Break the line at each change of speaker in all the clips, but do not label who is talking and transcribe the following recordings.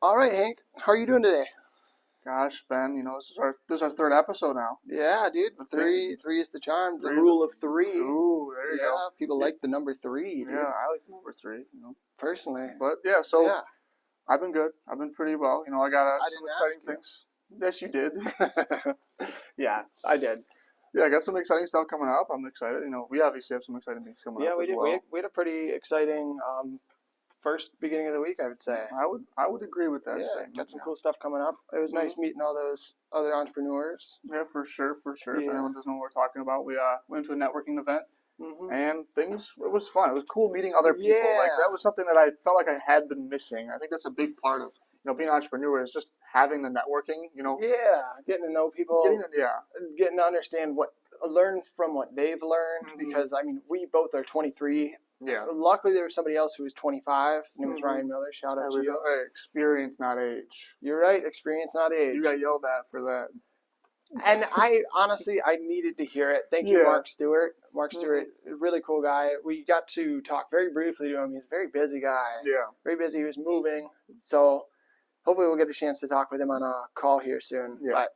All right, Hank. How are you doing today?
Gosh, Ben, this is our third episode now.
Yeah, dude.
I think
Three is the charm. The
three is
rule of three.
Ooh, there you go.
Yeah, people
Yeah,
like the number three, dude.
yeah, I like number three.
Personally.
But yeah, so
Yeah.
I've been good. I've been pretty well. I got
I
some
didn't
exciting
ask you.
things. Yes, you did.
Yeah, I did.
Yeah, I got some exciting stuff coming up. I'm excited. We obviously have some exciting things coming
Yeah,
up
we
as
did.
well.
We had a pretty exciting first beginning of the week, I would say.
I would agree with that
Yeah,
statement.
got some cool stuff coming up. It was nice meeting all those other entrepreneurs.
Yeah, for sure, for sure. If
Yeah.
anyone doesn't know what we're talking about, we went to a networking event.
Hmm.
And it was fun. It was cool meeting other people. Like
Yeah.
that was something that I felt like I had been missing. I think that's a big part of being an entrepreneur is just having the networking.
Yeah, getting to know people. Getting to understand learn from what they've learned,
Mhm.
because I mean we both are 23.
Yeah.
Luckily there was somebody else who was 25. His name was
Mhm.
Ryan Miller. Shout out to you.
Hey, experience, not age.
You're right, experience not age.
You got yelled at for that.
And I honestly I needed to hear it. Thank you,
Yeah.
Mark Stewart. Mark Stewart, a really cool guy. We got to talk very briefly to him. He's a very busy guy.
Yeah.
Very busy. He was moving. So hopefully we'll get a chance to talk with him on a call here soon.
Yeah.
But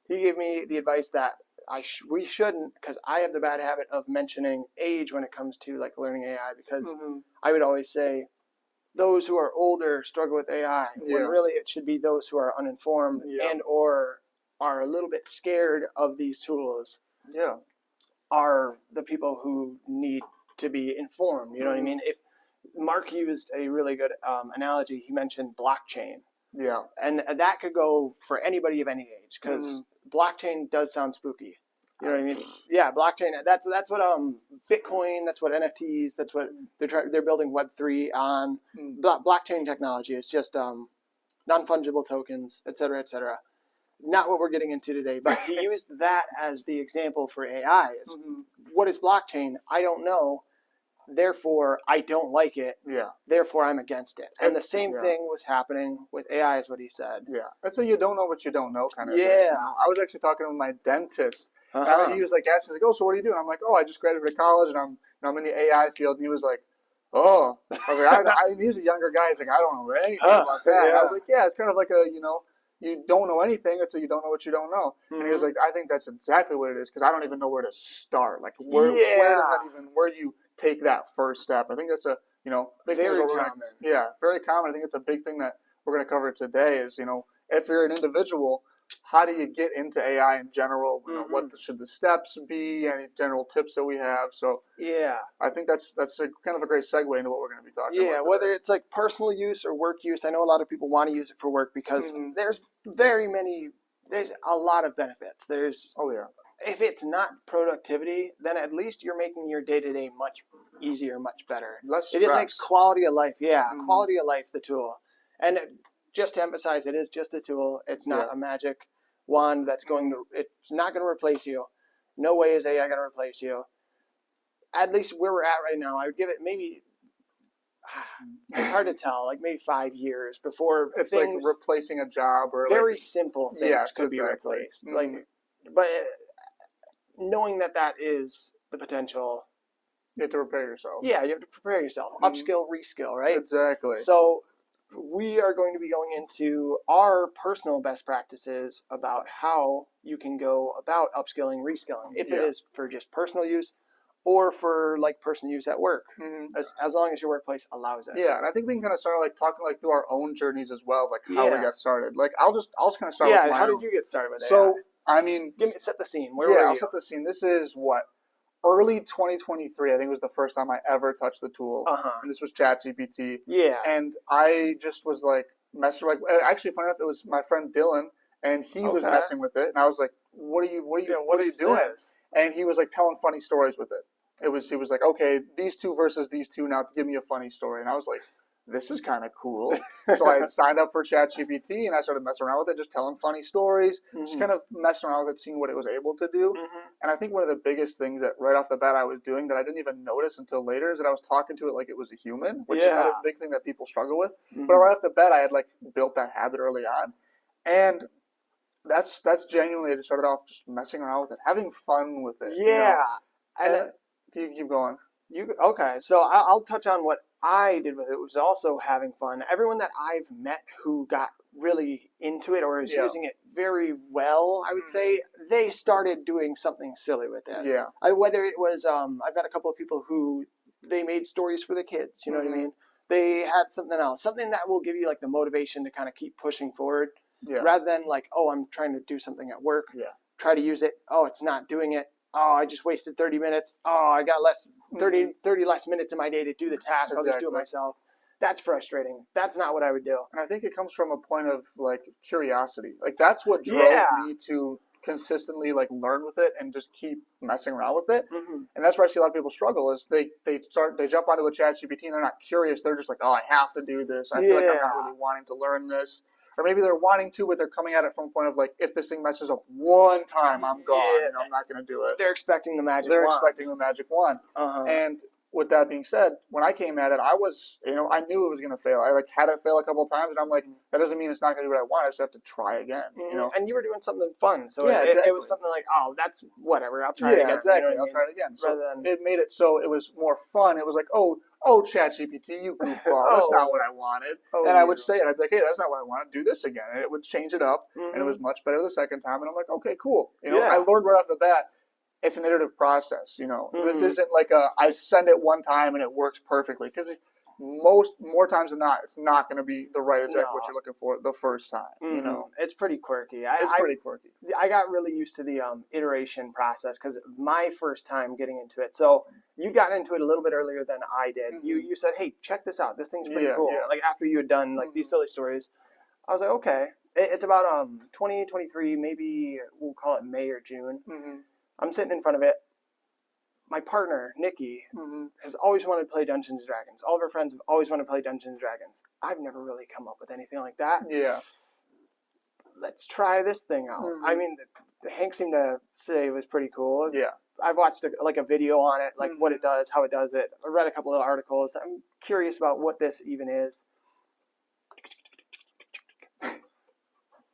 he gave me the advice that we shouldn't, because I have the bad habit of mentioning age when it comes to like learning AI, because
Mhm.
I would always say those who are older struggle with AI, when
Yeah.
really it should be those who are uninformed
Yeah.
and or are a little bit scared of these tools
Yeah.
are the people who need to be informed. You know what I mean? If Mark used a really good analogy, he mentioned blockchain.
Yeah.
And that could go for anybody of any age, because blockchain does sound spooky. You know what I mean? Yeah, blockchain. That's what Bitcoin. That's what NFTs. That's what they're building Web3 on. Blockchain technology is just non-fungible tokens, et cetera, et cetera. Not what we're getting into today, but he used that as the example for AI. What is blockchain? I don't know. Therefore, I don't like it.
Yeah.
Therefore, I'm against it. And the same
Yeah.
thing was happening with AI, is what he said.
Yeah. That's a you don't know what you don't know kind of thing.
Yeah.
I was actually talking with my dentist.
Uh-huh.
He was like asking, like, "Oh, so what are you doing?" I'm like, "Oh, I just graduated college and I'm in the AI field." And he was like, "Oh," I was like, he was a younger guy. He's like, "I don't know anything about that."
Yeah.
And I was like, "Yeah, it's kind of like you don't know anything until you don't know what you don't know." And he was like, "I think that's exactly what it is, because I don't even know where to start. Like, where does that even? Where do you take that first step?" I think that's a big thing.
Very common.
Very common. I think it's a big thing that we're going to cover today. Is if you're an individual, how do you get into AI in general? What should the steps be? Any general tips that we have? So
Yeah.
I think that's kind of a great segue into what we're going to be talking about.
Yeah,
today.
whether it's like personal use or work use. I know a lot of people want to use it for work because there's a lot of benefits.
Oh yeah.
If it's not productivity, then at least you're making your day-to-day much easier, much better.
Less
It
stress.
just makes quality of life. Yeah, quality of life the tool. And just to emphasize, it is just a tool. It's not a magic wand that's it's not going to replace you. No way is AI going to replace you. At least where we're at right now, I would give it maybe, it's hard to tell, like maybe 5 years before
It's like replacing a job or
very simple things could be
exactly.
replaced. But knowing that is the potential.
You have to prepare yourself.
Yeah, you have to prepare yourself. Upskill, reskill, right?
Exactly.
So we are going to be going into our personal best practices about how you can go about upskilling, reskilling, if it is for just personal use or for like personal use at work, as long as your workplace allows it.
Yeah, and I think we can kind of start like talking like through our own journeys as well, like how we got started. Like I'll just kind of start with my
how
own.
did you get started with
So
AI?
I mean,
set the scene. Where were you?
I'll set the scene. This is early 2023. I think was the first time I ever touched the tool, and this was ChatGPT.
Yeah,
and I just was like messing. Like actually, funny enough, it was my friend Dylan, and he was messing with it, and I was like, "What are you doing?"
This?
And he was like telling funny stories with it. He was like, "Okay, these two versus these two now to give me a funny story," and I was like, this is kind of cool. So I signed up for ChatGPT and I started messing around with it, just telling funny stories, just kind of messing around with it, seeing what it was able to do. And I think one of the biggest things that right off the bat I was doing that I didn't even notice until later is that I was talking to it like it was a human, which is not a big thing that people struggle with. But right off the bat, I had like built that habit early on. And that's genuinely, I just started off just messing around with it, having fun with it.
Yeah.
And you keep going.
Okay, so I'll touch on what I did with it was also having fun. Everyone that I've met who got really into it or is
Yeah.
using it very well, I would say, they started doing something silly with it.
Yeah.
Whether it was, I've got a couple of people who they made stories for the kids. You know what I mean? They had something else, something that will give you like the motivation to kind of keep pushing forward,
Yeah.
rather than like, oh, I'm trying to do something at work.
Yeah.
Try to use it. Oh, it's not doing it. Oh, I just wasted 30 minutes. Oh, I got 30 less minutes in my day to do the task. I'll just do it
Exactly.
myself. That's frustrating. That's not what I would do.
And I think it comes from a point of like curiosity. Like that's what drove
Yeah.
me to consistently like learn with it and just keep messing around with it.
Mm-hmm.
And that's where I see a lot of people struggle is they jump onto a ChatGPT and they're not curious. They're just like, oh, I have to do this. I feel like I'm not
Yeah.
really wanting to learn this. Or maybe they're wanting to, but they're coming at it from a point of like, if this thing messes up one time, I'm gone.
Yeah.
I'm not going to do it.
They're expecting the magic
They're
wand.
expecting the magic wand.
Uh-huh.
And with that being said, when I came at it, I was, I knew it was going to fail. I like had it fail a couple of times, and I'm like, that doesn't mean it's not going to do what I want. I just have to try again.
And you were doing something fun, so
Yeah,
it
exactly.
was something like, oh, that's whatever. I'll try it again.
Exactly.
You know what I
I'll
mean?
try it again. So
Rather than,
it made it so it was more fun. It was like, oh, ChatGPT, you goofball. That's not what I wanted. And I would say it. I'd be like, hey, that's not what I want. Do this again. And it would change it up, and it was much better the second time. And I'm like, okay, cool. I learned right off the bat. It's an iterative process, This isn't like I send it one time and it works perfectly, because more times than not, it's not going to be the right exact what you're looking for the first time.
It's pretty quirky.
It's pretty quirky.
I got really used to the iteration process because my first time getting into it. So you got into it a little bit earlier than I did. You said, hey, check this out. This thing's pretty cool.
Yeah.
Like after you had done like these silly stories, I was like, okay. It's about 2023, maybe we'll call it May or June. I'm sitting in front of it. My partner, Nikki, has always wanted to play Dungeons & Dragons. All of her friends have always wanted to play Dungeons & Dragons. I've never really come up with anything like that.
Yeah.
Let's try this thing out. I mean, Hank seemed to say it was pretty cool.
Yeah.
I've watched a video on it, like what it does, how it does it. I read a couple of articles. I'm curious about what this even is.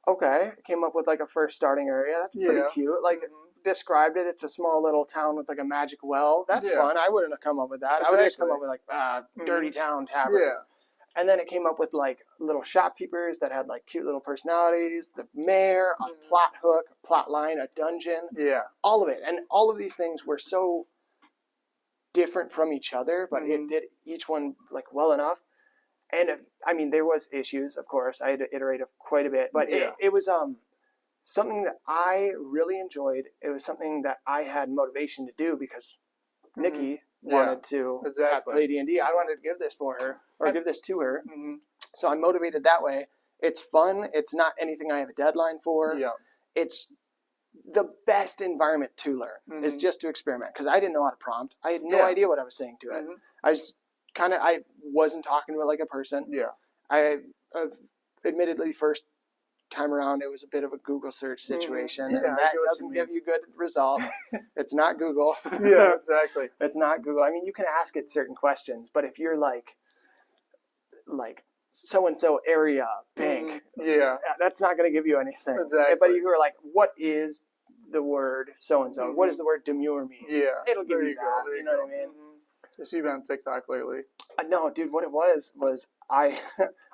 Okay. Came up with like a first starting area. That's pretty cute. Like, described it. It's a small little town with like a magic well. That's fun. I wouldn't have come up with that.
Exactly.
I would have just come up with like Dirty Town Tavern.
Yeah.
And then it came up with like little shopkeepers that had like cute little personalities, the mayor, a plot hook, a plot line, a dungeon.
Yeah.
All of it. And all of these things were so different from each other, but it did each one like well enough. And I mean, there was issues, of course. I had to iterate quite a bit, but it was something that I really enjoyed. It was something that I had motivation to do because Nikki wanted to play D&D. I wanted to give this for her, or give this to her. So I'm motivated that way. It's fun. It's not anything I have a deadline for.
Yeah.
It's the best environment to learn is just to experiment, because I didn't know how to prompt. I had no idea what I was saying to it. I wasn't talking to it like a person.
Yeah.
I admittedly first time around it was a bit of a Google search situation, and that doesn't give you good results. It's not Google.
Yeah, exactly.
It's not Google. I mean, you can ask it certain questions, but if you're like so and so area bank, that's not going to give you anything.
Exactly.
But you are like, what is the word so and so? What does the word demure mean?
Yeah,
it'll give you that. You know what I mean?
So you've been on TikTok lately?
No, dude. What it was I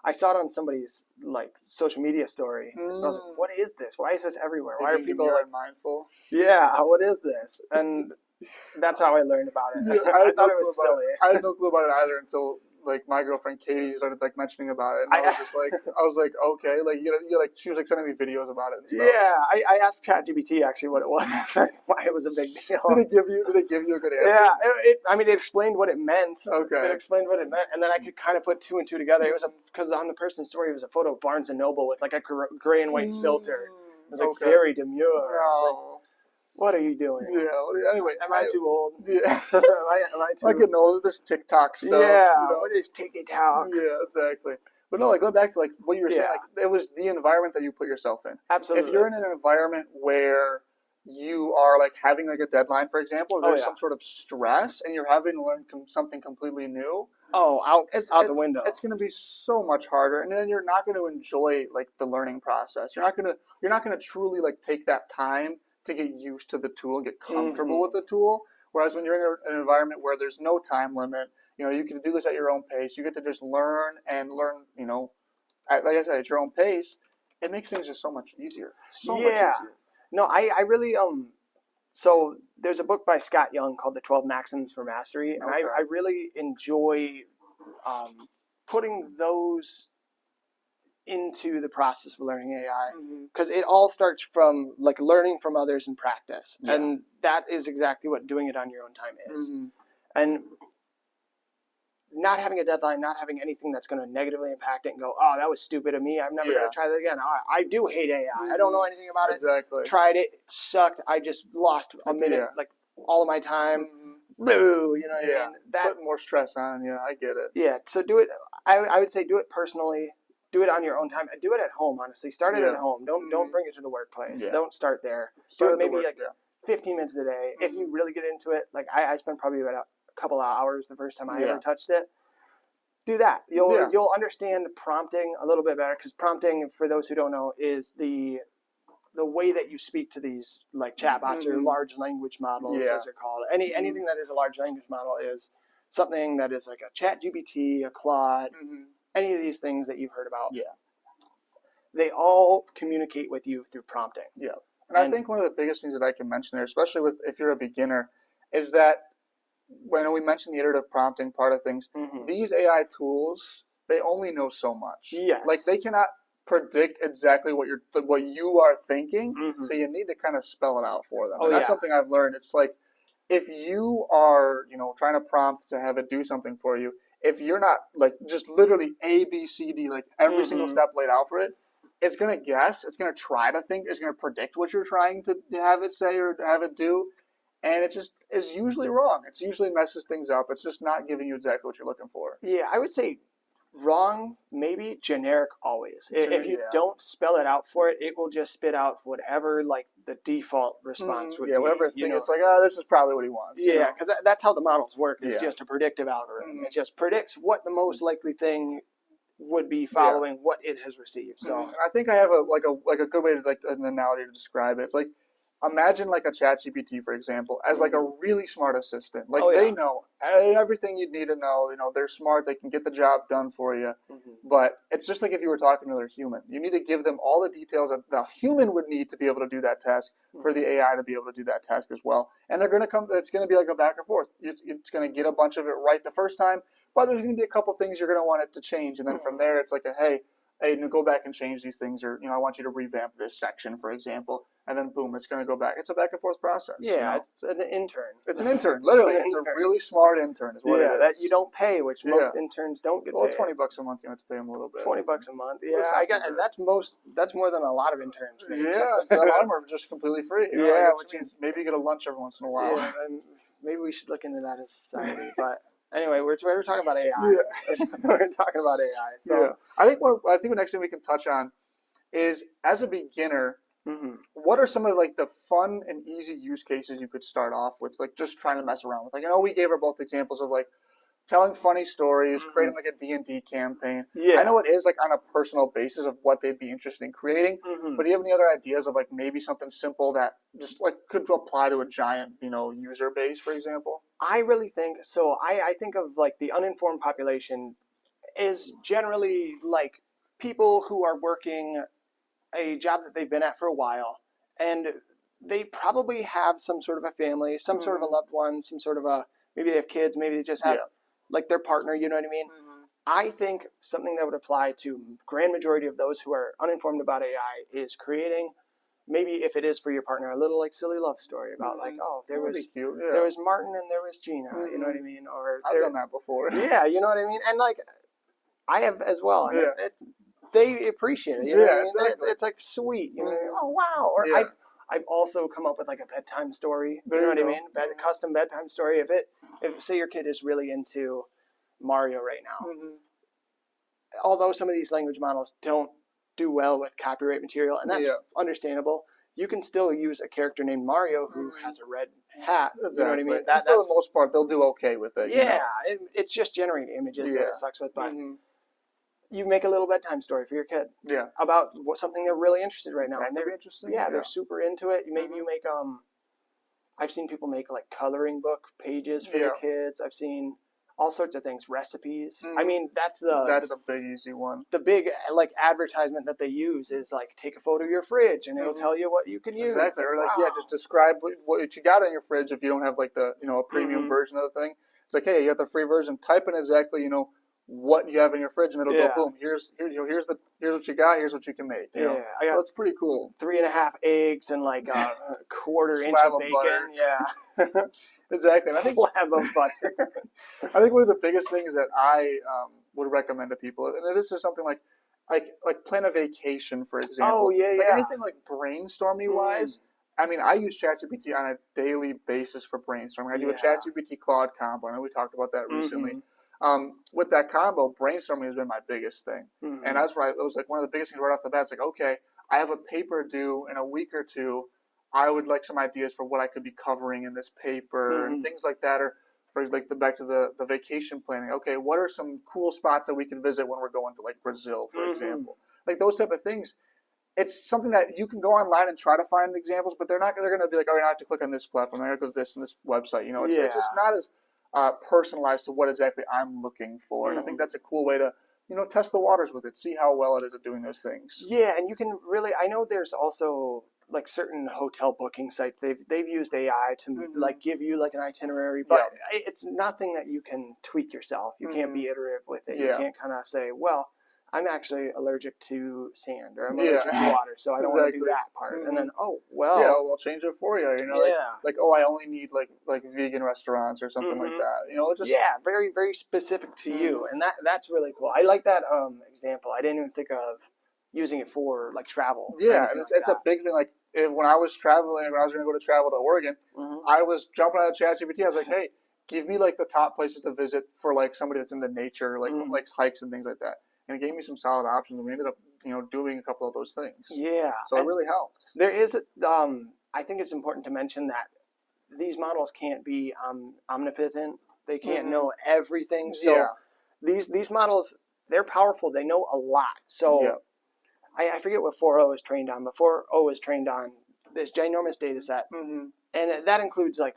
I saw it on somebody's like social media story. And I was like, what is this? Why is this everywhere? Why are people like
mindful?
Yeah, what is this? And that's how I learned about it.
Yeah,
I thought it was silly.
I had no clue about it either until like my girlfriend Katie started like mentioning about it, and I was like, okay, like she was like sending me videos about it and stuff.
Yeah, I asked ChatGPT actually what it was, why it was a big deal.
Did it give you a good answer?
Yeah, it explained what it meant.
Okay.
It explained what it meant, and then I could kind of put two and two together. It was because on the person's story, it was a photo of Barnes and Noble with like a gray and white filter. It was like very demure.
No.
What are you doing?
Yeah. Anyway,
am I too old?
Yeah.
am I too?
I'm getting old. This TikTok stuff.
Yeah. What is TikTok?
Yeah, exactly. But no, like going back to like what you were saying, like it was the environment that you put yourself in.
Absolutely.
If you're in an environment where you are like having like a deadline, for example, or there's some sort of stress, and you're having to learn something completely new.
Out the window.
It's going to be so much harder, and then you're not going to enjoy like the learning process. You're not going to truly like take that time to get used to the tool, get comfortable with the tool. Whereas when you're in an environment where there's no time limit, You can do this at your own pace. You get to just learn, like I said, at your own pace. It makes things just so much easier. So much
Yeah.
easier.
No, I really so there's a book by Scott Young called The 12 Maxims for Mastery, and
Okay.
I really enjoy putting those into the process of learning AI, because it all starts from like learning from others in practice,
Yeah.
and that is exactly what doing it on your own time is.
Mm-hmm.
And not having a deadline, not having anything that's going to negatively impact it and go, oh, that was stupid of me, I'm never going to try that again. I do hate AI. I don't know anything about
Exactly.
it. Tried it, sucked. I just lost a minute, like all of my time. Boo, you know what I mean? That
put more stress on. Yeah, I get it.
Yeah, so do it. I would say do it personally. Do it on your own time. Do it at home. Honestly, start it at home. Don't bring it to the workplace.
Yeah.
Don't start there.
Start
do it
at the
maybe
work,
like 15 minutes a day. If you really get into it, like I spent probably about a couple of hours the first time I ever touched it. Do that. You'll understand prompting a little bit better, because prompting, for those who don't know, is the way that you speak to these like chatbots or large language models, as they're called. Anything that is a large language model is something that is like a ChatGPT, a Claude, any of these things that you've heard about.
Yeah.
They all communicate with you through prompting.
Yeah. And I think one of the biggest things that I can mention there, especially if you're a beginner, is that when we mentioned the iterative prompting part of things, these AI tools, they only know so much.
Yes.
Like they cannot predict exactly what you are thinking, so you need to kind of spell it out for them. And that's something I've learned. It's like if you are, trying to prompt to have it do something for you, if you're not like just literally A, B, C, D, like every single step laid out for it, it's going to guess, it's going to try to think, it's going to predict what you're trying to have it say or have it do. And it just is usually wrong. It usually messes things up. It's just not giving you exactly what you're looking for.
Yeah, I would say wrong, maybe, generic always. If you don't spell it out for it, it will just spit out whatever like the default response would be.
Yeah, whatever thing. It's like, this is probably what he wants.
Yeah, because that's how the models work. It's just a predictive algorithm. It just predicts what the most likely thing would be following what it has received. So
I think I have a good way to like an analogy to describe it. It's like, imagine like a ChatGPT, for example, as like a really smart assistant. Like they know everything you need to know. They're smart. They can get the job done for you. But it's just like if you were talking to another human. You need to give them all the details that the human would need to be able to do that task for the AI to be able to do that task as well. And they're going to come. It's going to be like a back and forth. It's going to get a bunch of it right the first time, but there's going to be a couple things you're going to want it to change, and then from there it's like hey, go back and change these things, or I want you to revamp this section, for example. And then boom, it's going to go back. It's a back and forth process.
Yeah, it's an intern.
It's an intern, literally. It's a really smart intern, is what it is.
That you don't pay, which most interns don't get paid.
Well, $20 a month, you have to pay them a little bit.
$20 a month. Yeah, I get, and that's more than a lot of interns.
Yeah, so a lot of them are just completely free. Which means maybe you get a lunch every once in a while.
Yeah, and maybe we should look into that as society. But anyway, we're talking about AI.
Yeah.
We're talking about AI. So
I think the next thing we can touch on is, as a beginner, what are some of like the fun and easy use cases you could start off with, like just trying to mess around with? Like I know we gave her both examples of like telling funny stories, creating like a D&D campaign.
Yeah.
I know it is like on a personal basis of what they'd be interested in creating, but do you have any other ideas of like maybe something simple that just like could apply to a giant, user base, for example?
I really think so. I think of like the uninformed population is generally like people who are working a job that they've been at for a while, and they probably have some sort of a family, some sort of a loved one, some sort of maybe they have kids, maybe they just have like their partner, you know what I mean? I think something that would apply to grand majority of those who are uninformed about AI is creating, maybe if it is for your partner, a little like silly love story about like, there was Martin and there was Gina, you know what I mean? Or
I've done that before.
Yeah, you know what I mean? And like I have as well. And they appreciate it. You know what I mean?
Exactly.
It's like sweet. You know, oh wow. Or I've also come up with like a bedtime story. You know what I mean? Custom bedtime story. If say your kid is really into Mario right now, although some of these language models don't do well with copyright material, and that's understandable, you can still use a character named Mario who has a red hat.
Exactly.
You know what I mean?
And for the most part, they'll do okay with it.
Yeah, it's just generating images that it sucks with, but you make a little bedtime story for your kid.
Yeah.
About something they're really interested right now.
And they're interested.
Yeah, they're super into it. Maybe you make I've seen people make like coloring book pages for their kids. I've seen all sorts of things, recipes. I
Mhm.
mean, that's
That's a big easy one.
the big like advertisement that they use is like take a photo of your fridge and it'll
Mhm.
tell you what you can use.
Exactly. Or like,
Wow.
yeah, just describe what you got in your fridge if you don't have like the, a premium
Mhm.
version of the thing. It's like, hey, you got the free version. Type in exactly, what you have in your fridge, and it'll
Yeah.
go boom. Here's what you got. Here's what you can make.
Yeah, I
So
got
it's pretty cool.
3.5 eggs and like a quarter inch
Slab
of
of
bacon.
butter.
Yeah,
Exactly. And I think
slab of butter.
one of the biggest things that I would recommend to people, and this is something like plan a vacation, for example.
Oh yeah,
Like
yeah.
anything like brainstorming wise. I mean, I use ChatGPT on a daily basis for brainstorming. I do a
Yeah.
ChatGPT Claude combo. I know we talked about that recently. With that combo, brainstorming has been my biggest thing.
Mhm.
And that's where it was like one of the biggest things right off the bat. It's like, okay, I have a paper due in a week or two. I would like some ideas for what I could be covering in this paper and
Mhm.
things like that. Or for like back to the vacation planning. Okay, what are some cool spots that we can visit when we're going to like Brazil, for
Mhm.
example? Like those type of things. It's something that you can go online and try to find examples, but they're going to be like, oh, I have to click on this platform. I have to go to this and this website. It's just not as personalized to what exactly I'm looking for. And I think
Mhm.
that's a cool way to, test the waters with it, see how well it is at doing those things.
Yeah, and you can really. I know there's also like certain hotel booking sites. They've used AI to
Mhm.
like give you like an itinerary, but
Yeah.
it's nothing that you can tweak yourself. You can't be
Mhm.
iterative with it. You
Yeah.
can't kind of say, well, I'm actually allergic to sand or I'm
Yeah.
allergic to water, so I don't want to do
Exactly.
that part. And
Mhm.
then, oh
Yeah,
well,
we'll change it for you.
yeah.
Like oh, I only need like vegan restaurants or something like
Mhm.
that. It just
Yeah, very very specific to you,
Mhm.
and that's really cool. I like that example. I didn't even think of using it for like travel or
Yeah,
anything
and
like
it's a
that.
big thing. Like when I was traveling, when I was going to go to travel to Oregon,
Mhm.
I was jumping out of ChatGPT. I was like, hey, give me like the top places to visit for like somebody that's into nature, like
Mhm.
likes hikes and things like that. And it gave me some solid options, and we ended up doing a couple of those things.
Yeah,
So it
and
really helped.
there is I think it's important to mention that these models can't be omnipotent. They can't
Mhm.
know everything. So
Yeah,
these models, they're powerful. They know a lot. So
yeah.
I forget what 4.0 is trained on, but 4.0 is trained on this ginormous data set,
Hmm.
and that includes like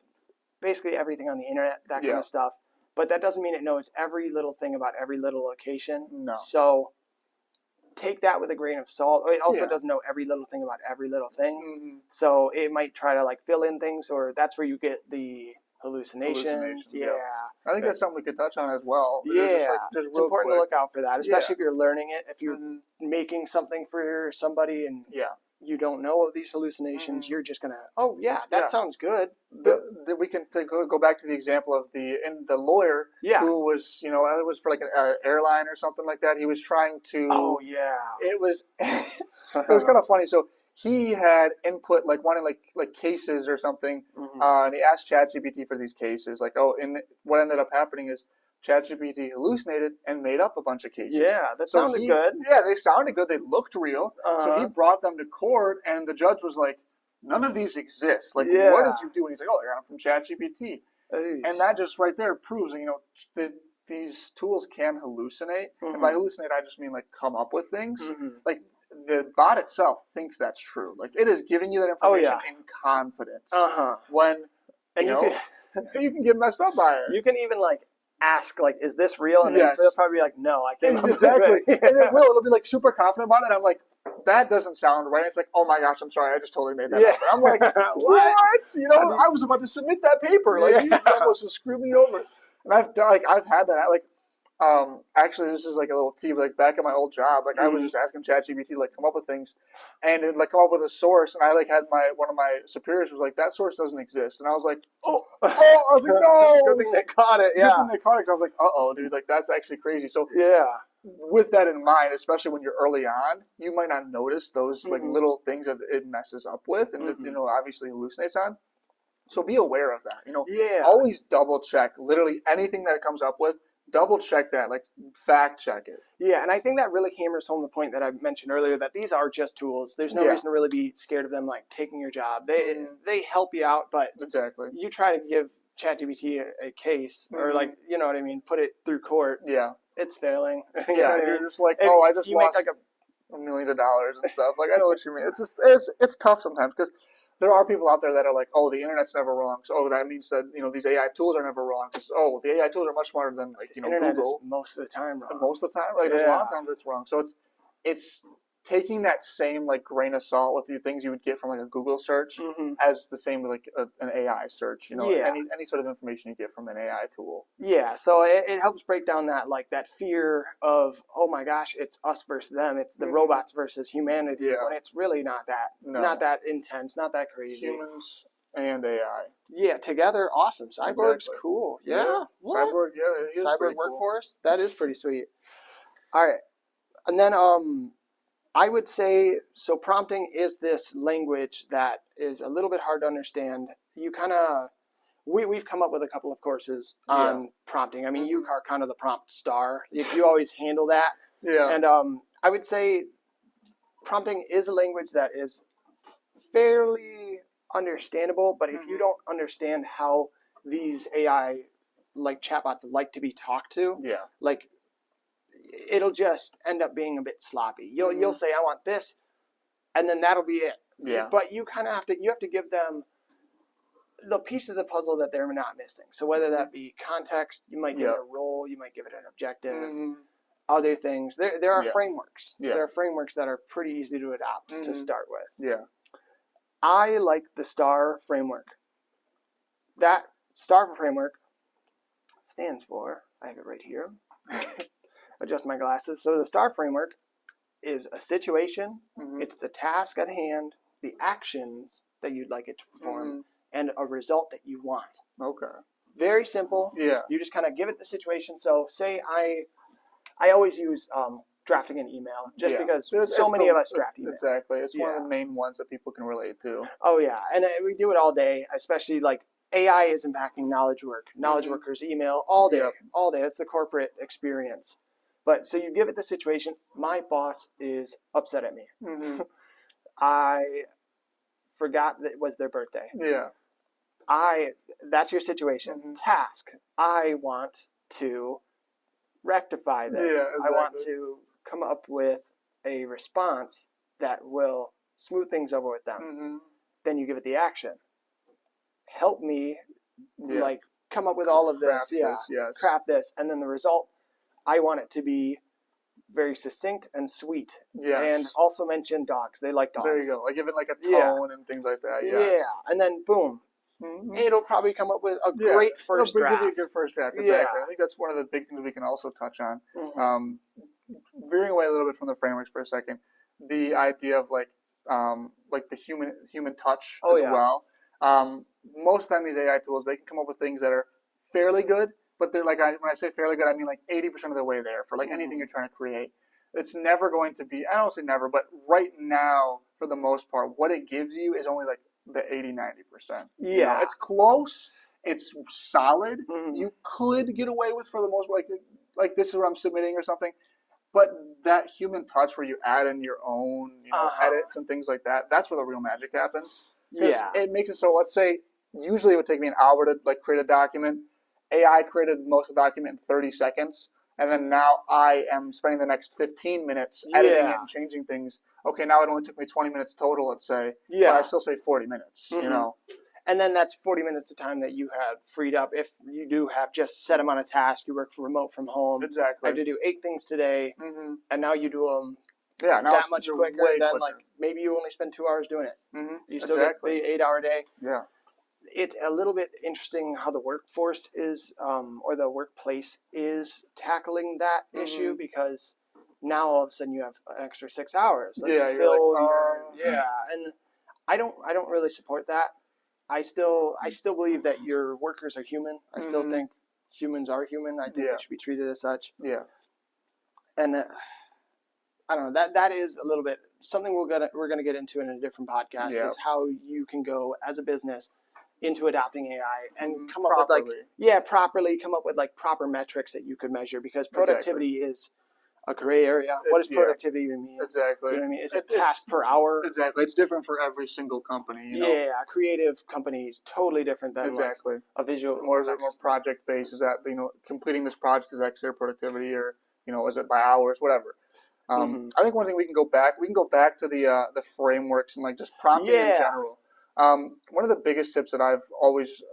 basically everything on the internet, that kind
Yeah.
of stuff. But that doesn't mean it knows every little thing about every little location.
No.
So take that with a grain of salt. It also
Yeah.
doesn't know every little thing about every little thing.
Hmm.
So it might try to like fill in things, or that's where you get the hallucinations. Yeah.
I think that's something we could touch on as well.
Yeah.
Just
It's
real
important to
quick.
look out for that, especially if you're learning it. If you're
Hmm.
making something for somebody and
Yeah.
you don't know of these hallucinations,
Mhm.
you're just gonna, oh yeah, that
Yeah.
sounds good.
We can go back to the example of the lawyer
Yeah.
who was it was for like an airline or something like that. He was trying to.
Oh yeah.
It was it was kind of funny. So he had input like wanting like cases or something,
Mhm.
and he asked ChatGPT for these cases. Like and what ended up happening is ChatGPT hallucinated and made up a bunch of cases.
Yeah, that
So
sounded good.
Yeah, they sounded good. They looked real. So he
Uh-huh.
brought them to court, and the judge was like, "None of these exist. Like,
Yeah.
what did you do?" And he's like, "Oh, I got them from ChatGPT."
Hey.
And that just right there proves, these tools can hallucinate. And by hallucinate, I just mean like come up with things.
Mhm.
Like the bot itself thinks that's true. Like it is giving you that
Oh,
information
yeah.
in confidence.
Uh-huh.
When
And
you
you
know
can
you can get messed up by it.
you can even like ask like, is this real? And then
Yes.
they'll probably be like, no, I came up
Exactly.
with it.
And it'll be like super confident about it. And I'm like, that doesn't sound right. It's like, oh my gosh, I'm sorry, I just totally made that
Yeah.
up. And I'm like,
What?
what?
How do you-
I was about to submit that paper. Like you almost just screwed me over. And I've had that. Actually, this is like a little tea, but like back at my old job, like I was just asking ChatGPT to like come up with things, and it like come up with a source, and I like had one of my superiors was like, that source doesn't exist, and I was like, oh, I was like, no.
Good thing they caught it.
Good
Yeah.
thing they caught it. 'Cause I was like, uh-oh, dude, like that's actually crazy. So
Yeah.
with that in mind, especially when you're early on, you might not notice those like
Mhm.
little things that it messes up with, and
Mhm.
obviously hallucinates on. So be aware of that.
Yeah.
Always double check literally anything that it comes up with. Double check that, like fact check it.
Yeah, and I think that really hammers home the point that I mentioned earlier that these are just tools. There's no
Yeah.
reason to really be scared of them like taking your job. They
Mhm.
they help you out, but
Exactly.
you try to give ChatGPT a case or like, you know what I mean, put it through court,
Yeah.
it's failing. You know
Yeah.
what I
You're
mean?
just like,
If
oh, I just
you make
lost
like a
$1 million and stuff. Like I know what you mean. It's tough sometimes because there are people out there that are like, oh, the internet's never wrong. So, oh, that means that, these AI tools are never wrong. Oh, the AI tools are much smarter than, like,
Internet
Google.
is most of the time wrong.
Most of the time, like, there's a lot of times it's wrong. So it's taking that same, like, grain of salt with the things you would get from, like, a Google search as the same with, like, an AI search. Any sort of information you get from an AI tool.
Yeah, so it helps break down that fear of, oh my gosh, it's us versus them. It's the robots versus humanity.
Yeah.
When it's really not that intense, not that crazy.
Humans and AI.
Yeah, together, awesome. Cyborg's cool. Yeah.
Cyborg, yeah, it is
Cyborg
pretty
workforce, that is pretty sweet. All right, and then I would say, so prompting is this language that is a little bit hard to understand. You kind of, we've come up with a couple of courses on prompting. I mean, you are kind of the prompt star. You always handle that.
Yeah.
And I would say prompting is a language that is fairly understandable, but if you don't understand how these AI like chatbots like to be talked to, like it'll just end up being a bit sloppy. You'll say, I want this, and then that'll be it.
Yeah.
But you kind of have to give them the piece of the puzzle that they're not missing. So whether that be context, you might give it a role, you might give it an objective, other things. There are frameworks.
Yeah.
There are frameworks that are pretty easy to adopt to start with.
Yeah.
I like the STAR framework. That STAR framework stands for, I have it right here. Adjust my glasses. So the STAR framework is a situation, it's the task at hand, the actions that you'd like it to perform, and a result that you want.
Okay.
Very simple.
Yeah.
You just kind of give it the situation. So say I always use drafting an email just because so many of us draft emails.
Exactly. It's one of the main ones that people can relate to.
Oh yeah, and we do it all day, especially like AI is impacting knowledge work. Knowledge workers email all day, all day. It's the corporate experience. But so you give it the situation. My boss is upset at me. I forgot that it was their birthday.
Yeah.
That's your situation. Task. I want to rectify this.
Yeah, exactly.
I want to come up with a response that will smooth things over with them. Then you give it the action. Help me like come up with all of this. Craft this. And then the result, I want it to be very succinct and sweet. And also mention dogs. They like dogs.
There you go. Like give it like a tone and things like that.
Yeah. And then boom. It'll probably come up with a great first draft.
It'll be a good first draft. Exactly. I think that's one of the big things we can also touch on. Veering away a little bit from the frameworks for a second, the idea of like the human touch as well. Most of the time, these AI tools, they can come up with things that are fairly good, but they're like, when I say fairly good, I mean like 80% of the way there for like anything you're trying to create. It's never going to be, I don't say never, but right now, for the most part, what it gives you is only like the 80-90%.
Yeah.
It's close. It's solid. You could get away with, for the most part, like this is what I'm submitting or something. But that human touch where you add in your own edits and things like that, that's where the real magic happens. Because it makes it so, let's say, usually it would take me an hour to like create a document. AI created most of the document in 30 seconds. And then now I am spending the next 15 minutes editing it and changing things. Okay, now it only took me 20 minutes total, let's say. Yeah. But I still say 40 minutes, you know.
And then that's 40 minutes of time that you have freed up. If you do have just set amount of tasks, you work remote from home.
Exactly.
I have to do 8 things today, and now you do them
now
that much quicker. Then
quicker.
like maybe you only spend 2 hours doing it. You still get the 8-hour day.
Yeah.
It's a little bit interesting how the workforce is, or the workplace is tackling that issue, because now all of a sudden you have an extra 6 hours. Let's fill and I don't really support that. I still believe that your workers are human. I still think humans are human. I think they should be treated as such.
Yeah.
And I don't know, that is a little bit something we're gonna get into in a different podcast. Is how you can go as a business into adopting AI and come up with properly come up with like proper metrics that you could measure, because productivity is a gray area. What does productivity even mean?
Exactly.
You know what I mean? Is it tasks per hour?
Exactly. It's different for every single company. You know?
Yeah, creative companies totally different than like a visual.
Is it more project based? Is that completing this project is actually productivity, or is it by hours? Whatever. I think one thing we can go back to the frameworks and like just prompting in general. One of the biggest tips that I've always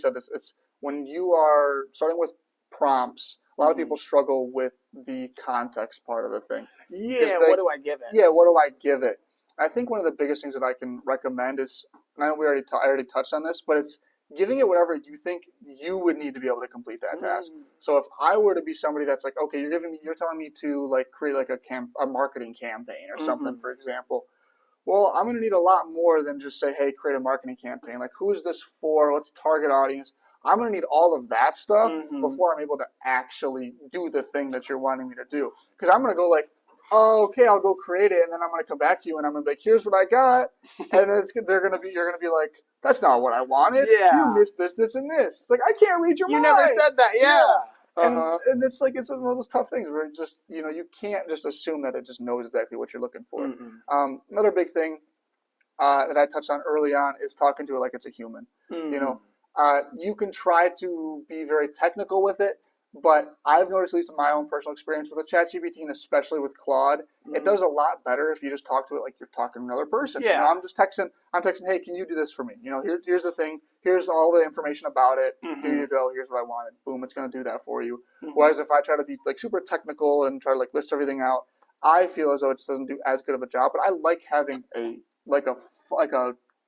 said this, it's when you are starting with prompts, a lot of people struggle with the context part of the thing.
Yeah, what do I give it?
Yeah, what do I give it? I think one of the biggest things that I can recommend is, and I know I already touched on this, but it's giving it whatever you think you would need to be able to complete that task. So if I were to be somebody that's like, okay, you're telling me to like create like a marketing campaign or something, for example. Well, I'm going to need a lot more than just say, hey, create a marketing campaign. Like, who is this for? What's the target audience? I'm going to need all of that stuff before I'm able to actually do the thing that you're wanting me to do. Because I'm going to go like, oh, okay, I'll go create it, and then I'm going to come back to you, and I'm going to be like, here's what I got, and then you're going to be like, that's not what I wanted.
Yeah.
You missed this, this, and this. It's like, I can't read your mind.
You never said that. Yeah.
And it's like, it's one of those tough things where just, you can't just assume that it just knows exactly what you're looking for. Another big thing that I touched on early on is talking to it like it's a human. You can try to be very technical with it, but I've noticed, at least in my own personal experience with a ChatGPT, and especially with Claude, it does a lot better if you just talk to it like you're talking to another person.
Yeah.
I'm texting, hey, can you do this for me? Here's the thing. Here's all the information about it. Here you go. Here's what I wanted. Boom, it's going to do that for you. Whereas if I try to be like super technical and try to like list everything out, I feel as though it just doesn't do as good of a job. But I like having a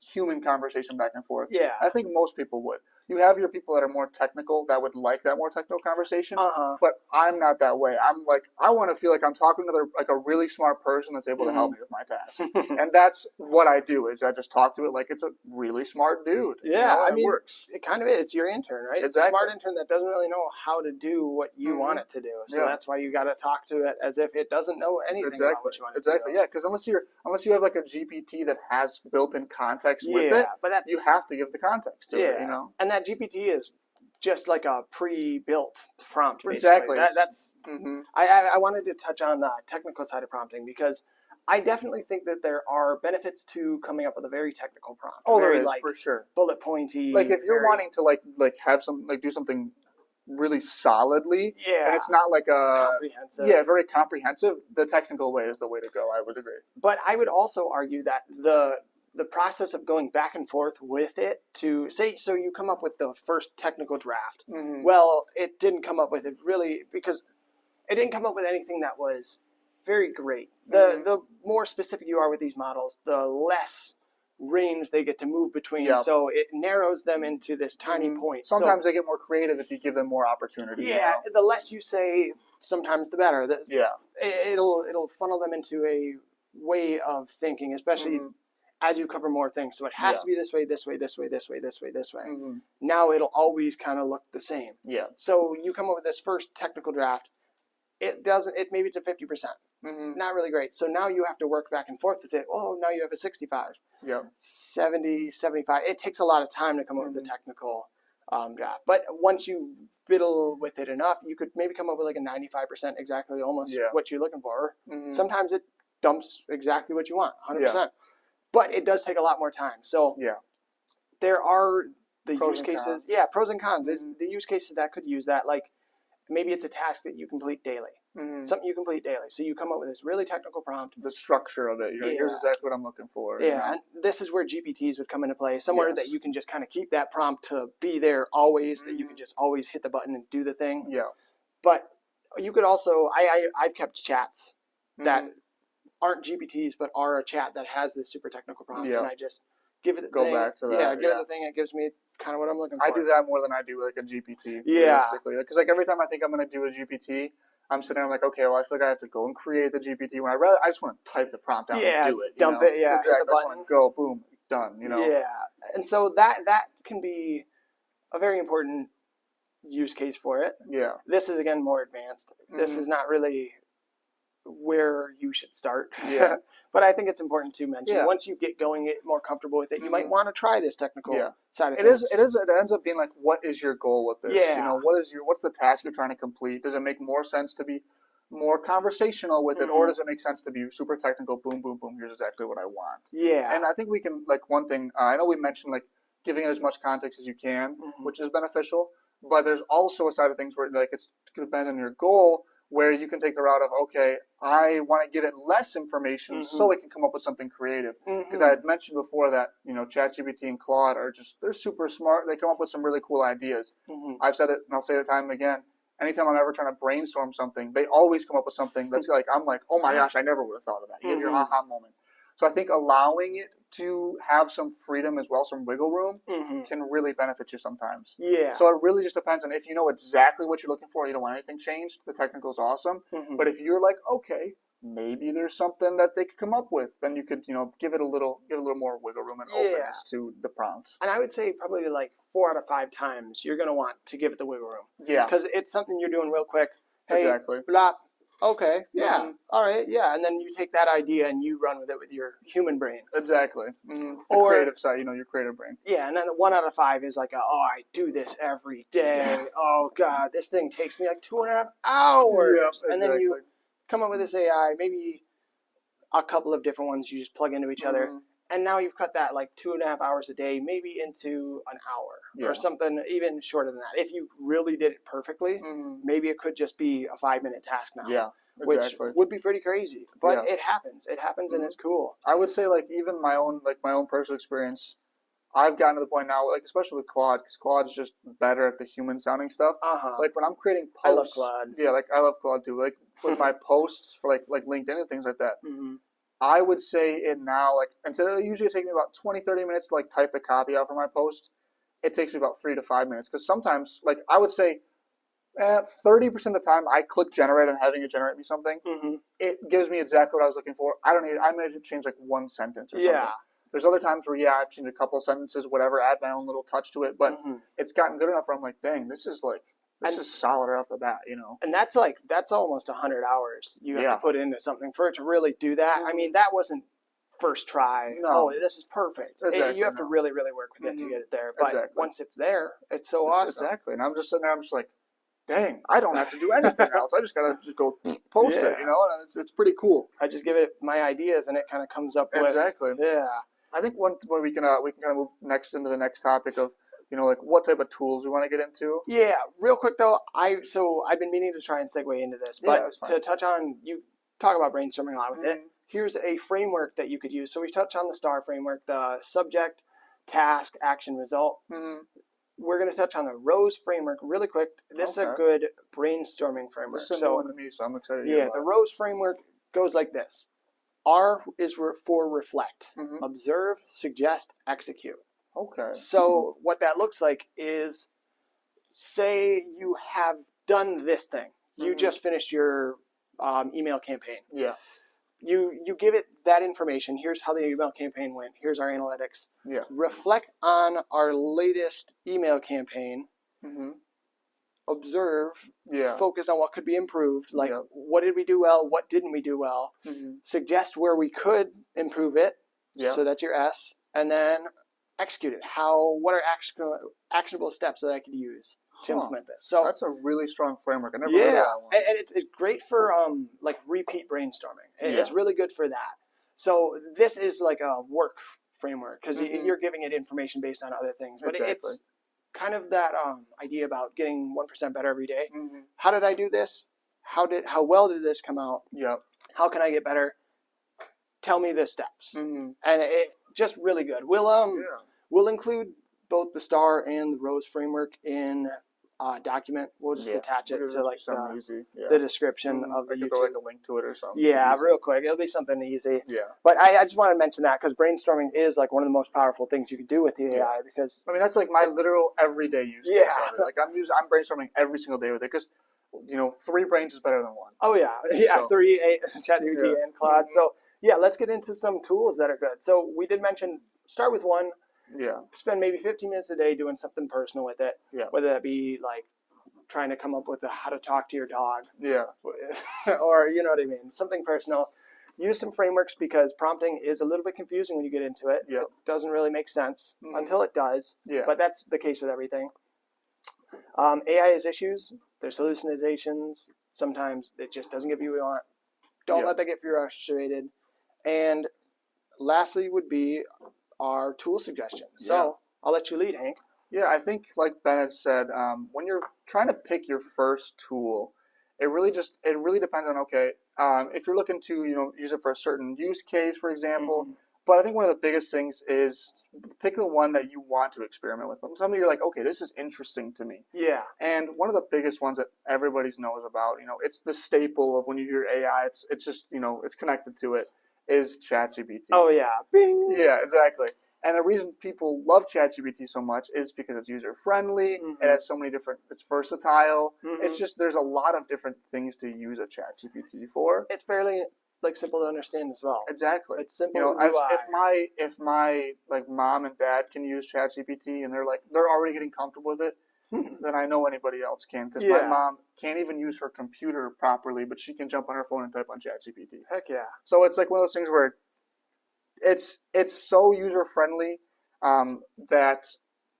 human conversation back and forth.
Yeah.
I think most people would. You have your people that are more technical that would like that more technical conversation, but I'm not that way. I'm like, I want to feel like I'm talking to a really smart person that's able to help me with my task. And that's what I do, is I just talk to it like it's a really smart dude.
Yeah, I mean,
it works.
It kind of is. It's your intern, right?
Exactly.
It's a smart intern that doesn't really know how to do what you want it to do. So that's why you got to talk to it as if it doesn't know anything about what you want it to do.
Yeah, because unless you have like a GPT that has built-in context with it,
but
you have to give the context to it,
And that GPT is just like a pre-built prompt. Basically.
Exactly.
That's. I wanted to touch on the technical side of prompting because I definitely think that there are benefits to coming up with a very technical prompt.
Oh, there is, for sure.
Bullet pointy.
Like if you're wanting to like have some do something really solidly, and it's not like very comprehensive. The technical way is the way to go. I would agree.
But I would also argue that the process of going back and forth with it to say, so you come up with the first technical draft. Well, it didn't come up with it really because it didn't come up with anything that was very great. The more specific you are with these models, the less range they get to move between. So it narrows them into this tiny point.
Sometimes they get more creative if you give them more opportunity.
Yeah, the less you say, sometimes the better. It'll funnel them into a way of thinking, especially as you cover more things. So it has to be this way, this way, this way, this way, this way, this way. Now it'll always kind of look the same.
Yeah.
So you come up with this first technical draft. Maybe it's a 50%. Not really great. So now you have to work back and forth with it. Oh, now you have a 65.
Yeah.
70, 75. It takes a lot of time to come up with the technical draft. But once you fiddle with it enough, you could maybe come up with like a 95% exactly almost what you're looking for. Sometimes it dumps exactly what you want, 100%. But it does take a lot more time. So there are the use cases. Yeah, pros and cons. There's the use cases that could use that. Like maybe it's a task that you complete daily. Something you complete daily. So you come up with this really technical prompt.
The structure of it. Here's exactly what I'm looking for.
Yeah, and this is where GPTs would come into play. Somewhere that you can just kind of keep that prompt to be there always, that you can just always hit the button and do the thing.
Yeah.
But you could also, I've kept chats that aren't GPTs, but are a chat that has this super technical prompt, and I just give it the thing.
Back to that.
Yeah, give it the thing. It gives me kind of what I'm looking for.
I do that more than I do like a GPT.
Yeah.
Basically, because like every time I think I'm going to do a GPT, I'm sitting there, I'm like, okay, well, I feel like I have to go and create the GPT. When I just want to type the prompt out and do it.
Dump it. Yeah.
Exactly. I just want to go, boom, done.
Yeah. And so that can be a very important use case for it.
Yeah.
This is again more advanced. This is not really where you should start.
Yeah.
But I think it's important to mention once you get going, get more comfortable with it, you might want to try this technical side of things.
It ends up being like, what is your goal with this?
Yeah.
What's the task you're trying to complete? Does it make more sense to be more conversational with it, or does it make sense to be super technical? Boom, boom, boom. Here's exactly what I want.
Yeah.
And I think we can, like, one thing, I know we mentioned like giving it as much context as you can, which is beneficial, but there's also a side of things where like it depends on your goal, where you can take the route of, okay, I want to give it less information so it can come up with something creative. Because I had mentioned before that, ChatGPT and Claude they're super smart. They come up with some really cool ideas. I've said it, and I'll say it time and again. Anytime I'm ever trying to brainstorm something, they always come up with something that's like, I'm like, oh my gosh, I never would have thought of that. You have your aha moment. So I think allowing it to have some freedom as well, some wiggle room, can really benefit you sometimes.
Yeah.
So it really just depends on if you know exactly what you're looking for, you don't want anything changed, the technical is awesome. But if you're like, okay, maybe there's something that they could come up with, then you could, give it a little more wiggle room and openness to the prompts.
And I would say probably like 4 out of 5 times you're going to want to give it the wiggle room.
Yeah.
Because it's something you're doing real quick. Hey,
exactly.
Blah. Okay. Yeah. All right. Yeah. And then you take that idea and you run with it with your human brain.
Exactly. The creative side, your creative brain.
Yeah. And then the 1 out of 5 is like, I do this every day. Oh God, this thing takes me like 2.5 hours.
Yep, exactly.
And then you come up with this AI, maybe a couple of different ones you just plug into each other. And now you've cut that like 2.5 hours a day, maybe into an hour or something even shorter than that. If you really did it perfectly, maybe it could just be a 5-minute task now.
Yeah, exactly.
Which would be pretty crazy. But it happens. It happens and it's cool.
I would say like even my own personal experience, I've gotten to the point now, like especially with Claude, because Claude is just better at the human sounding stuff. Like when I'm creating posts.
I love Claude.
Yeah, like I love Claude too. Like with my posts for like LinkedIn and things like that. I would say it now, like, instead of usually take me about 20, 30 minutes to, like, type the copy out for my post, it takes me about 3 to 5 minutes. Because sometimes, like, I would say 30% of the time I click generate and having it generate me something, it gives me exactly what I was looking for. I may have to change, like, 1 sentence or something. Yeah. There's other times where, I've changed a couple of sentences, whatever, add my own little touch to it. But it's gotten good enough where I'm like, dang, this is solid right off the bat, And that's
almost 100 hours you have to put into something for it to really do that. I mean, that wasn't first try.
No.
Oh, this is perfect.
Exactly,
you have to really, really work with it to get it there. But once it's there, it's so awesome.
Exactly. And I'm just sitting there, I'm just like, dang, I don't have to do anything else. I just got to go post it, And it's pretty cool.
I just give it my ideas and it kind of comes up with.
Exactly.
Yeah.
I think one where we can kind of move into the next topic of, like what type of tools we want to get into.
Yeah, real quick though, I've been meaning to try and segue into this, but to touch on, you talk about brainstorming a lot with it. Here's a framework that you could use. So we touched on the STAR framework, the subject, task, action, result. We're going to touch on the ROSE framework really quick. This is a good brainstorming framework.
This is new to me, so I'm excited.
Yeah, the ROSE framework goes like this. R is for reflect, observe, suggest, execute.
Okay.
So what that looks like is, say you have done this thing. You just finished your email campaign.
Yeah.
You give it that information. Here's how the email campaign went. Here's our analytics.
Yeah.
Reflect on our latest email campaign. Observe.
Yeah.
Focus on what could be improved. Like what did we do well? What didn't we do well? Suggest where we could improve it.
Yeah.
So that's your S. And then execute it. What are actionable steps that I could use to implement this? So
that's a really strong framework. I never heard of that one.
And it's great for like repeat brainstorming. It's really good for that. So this is like a work framework because you're giving it information based on other things. But it's kind of that idea about getting 1% better every day. How did I do this? How well did this come out?
Yep.
How can I get better? Tell me the steps. And it just really good. We'll include both the STAR and the ROSE framework in a document. We'll just attach it to like the description of the YouTube.
Throw like a link to it or something.
Yeah, real quick. It'll be something easy.
Yeah.
But I just want to mention that because brainstorming is like one of the most powerful things you can do with the AI because
I mean that's like my literal everyday use case of it. Like I'm brainstorming every single day with it because 3 brains is better than 1.
Oh yeah. Yeah, 3, 8, ChatGPT and Claude. So yeah, let's get into some tools that are good. So we did mention start with one.
Yeah.
Spend maybe 15 minutes a day doing something personal with it.
Yeah.
Whether that be like trying to come up with how to talk to your dog.
Yeah.
Or you know what I mean, something personal. Use some frameworks because prompting is a little bit confusing when you get into it.
Yeah.
It doesn't really make sense until it does.
Yeah.
But that's the case with everything. AI has issues. There's hallucinations. Sometimes it just doesn't give you what you want. Don't let that get frustrated. And lastly would be our tool suggestions. So I'll let you lead, Hank.
Yeah, I think like Bennett said, when you're trying to pick your first tool, it really depends on, okay, if you're looking to, use it for a certain use case, for example.
Mhm.
But I think one of the biggest things is pick the one that you want to experiment with. Some of you are like, okay, this is interesting to me.
Yeah.
And one of the biggest ones that everybody knows about, it's the staple of when you hear AI, it's just, it's connected to it, is ChatGPT.
Oh yeah. Bing.
Yeah, exactly. And the reason people love ChatGPT so much is because it's user friendly.
Mhm.
It has so many different. It's versatile.
Mhm.
It's just there's a lot of different things to use a ChatGPT for.
It's fairly like simple to understand as well.
Exactly.
It's simple
As
UI.
if my like mom and dad can use ChatGPT and they're already getting comfortable with it, then I know anybody else can. Because my
Yeah.
mom can't even use her computer properly, but she can jump on her phone and type on ChatGPT.
Heck yeah.
So it's like one of those things where it's so user friendly that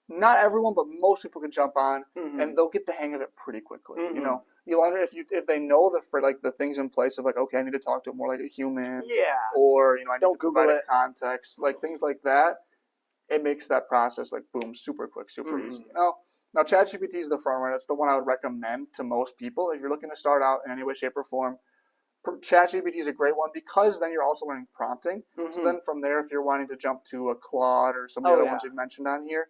not everyone, but most people can jump on
Mhm.
and they'll get the hang of it pretty quickly.
Mhm.
You'll under if they know the things in place of like, okay, I need to talk to it more like a human,
Yeah.
or I need
Don't
to provide
Google
a
it.
context, like things like that. It makes that process like boom, super quick, super
Mhm.
easy. Now ChatGPT is the front runner. It's the one I would recommend to most people if you're looking to start out in any way, shape, or form. ChatGPT is a great one because then you're also learning prompting. So
Mhm.
then from there, if you're wanting to jump to a Claude or some of the
Oh
other
yeah.
ones you've mentioned on here,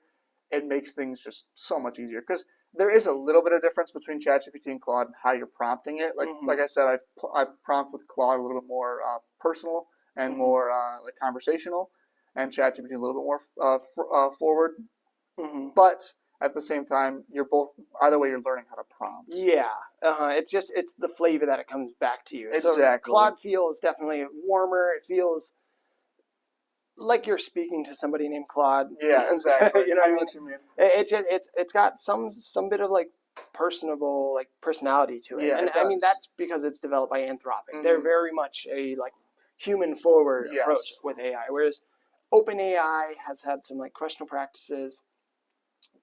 it makes things just so much easier. Because there is a little bit of difference between ChatGPT and Claude and how you're prompting it.
Mhm.
Like I said, I prompt with Claude a little bit more personal and
Mhm.
more like conversational, and ChatGPT a little bit more forward.
Mhm.
But at the same time, you're both either way. You're learning how to prompt.
Yeah. It's the flavor that it comes back to you. So
Exactly.
Claude feels definitely warmer. It feels like you're speaking to somebody named Claude.
Yeah, exactly.
You know
I
what I
know
mean?
what you mean.
It's got some bit of like personable like personality to it.
Yeah,
And
it
I mean
does.
that's because it's developed by Anthropic. They're
Mhm.
very much a like human forward approach
Yes.
with AI, whereas OpenAI has had some like questionable practices,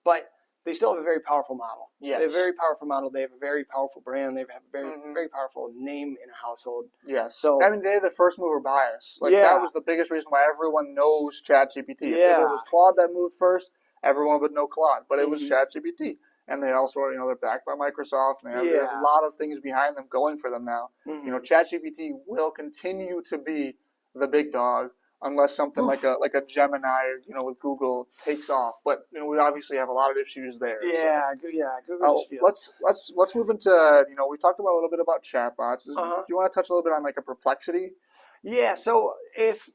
but they still have a very powerful model.
Yes.
They have a very powerful model. They have a very powerful brand. They have a very
Mhm.
very powerful name in a household.
Yes.
So
I mean, they had the first mover bias. Like
yeah,
that was the biggest reason why everyone knows ChatGPT. If
yeah.
it was Claude that moved first, everyone would know Claude. But it was
Mhm.
ChatGPT. And they also, they're backed by Microsoft. And they have a
Yeah.
lot of things behind them going for them now.
Mhm.
ChatGPT will continue to be the big dog unless something like a Gemini, with Google takes off. But we obviously have a lot of issues there. So.
Yeah, Google just feels.
Let's move into we talked about a little bit about chatbots. Do
Uh-huh.
you want to touch a little bit on like a Perplexity?
Yeah, so if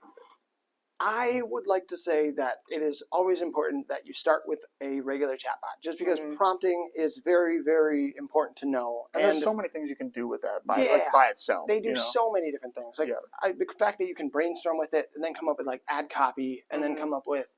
I would like to say that it is always important that you start with a regular chatbot, just because
Mhm.
prompting is very, very important to know.
And there's so many things you can do with that by
yeah,
by itself.
they do so many different things. Like
Yeah.
the fact that you can brainstorm with it and then come up with like ad copy and then
Mhm.
come up with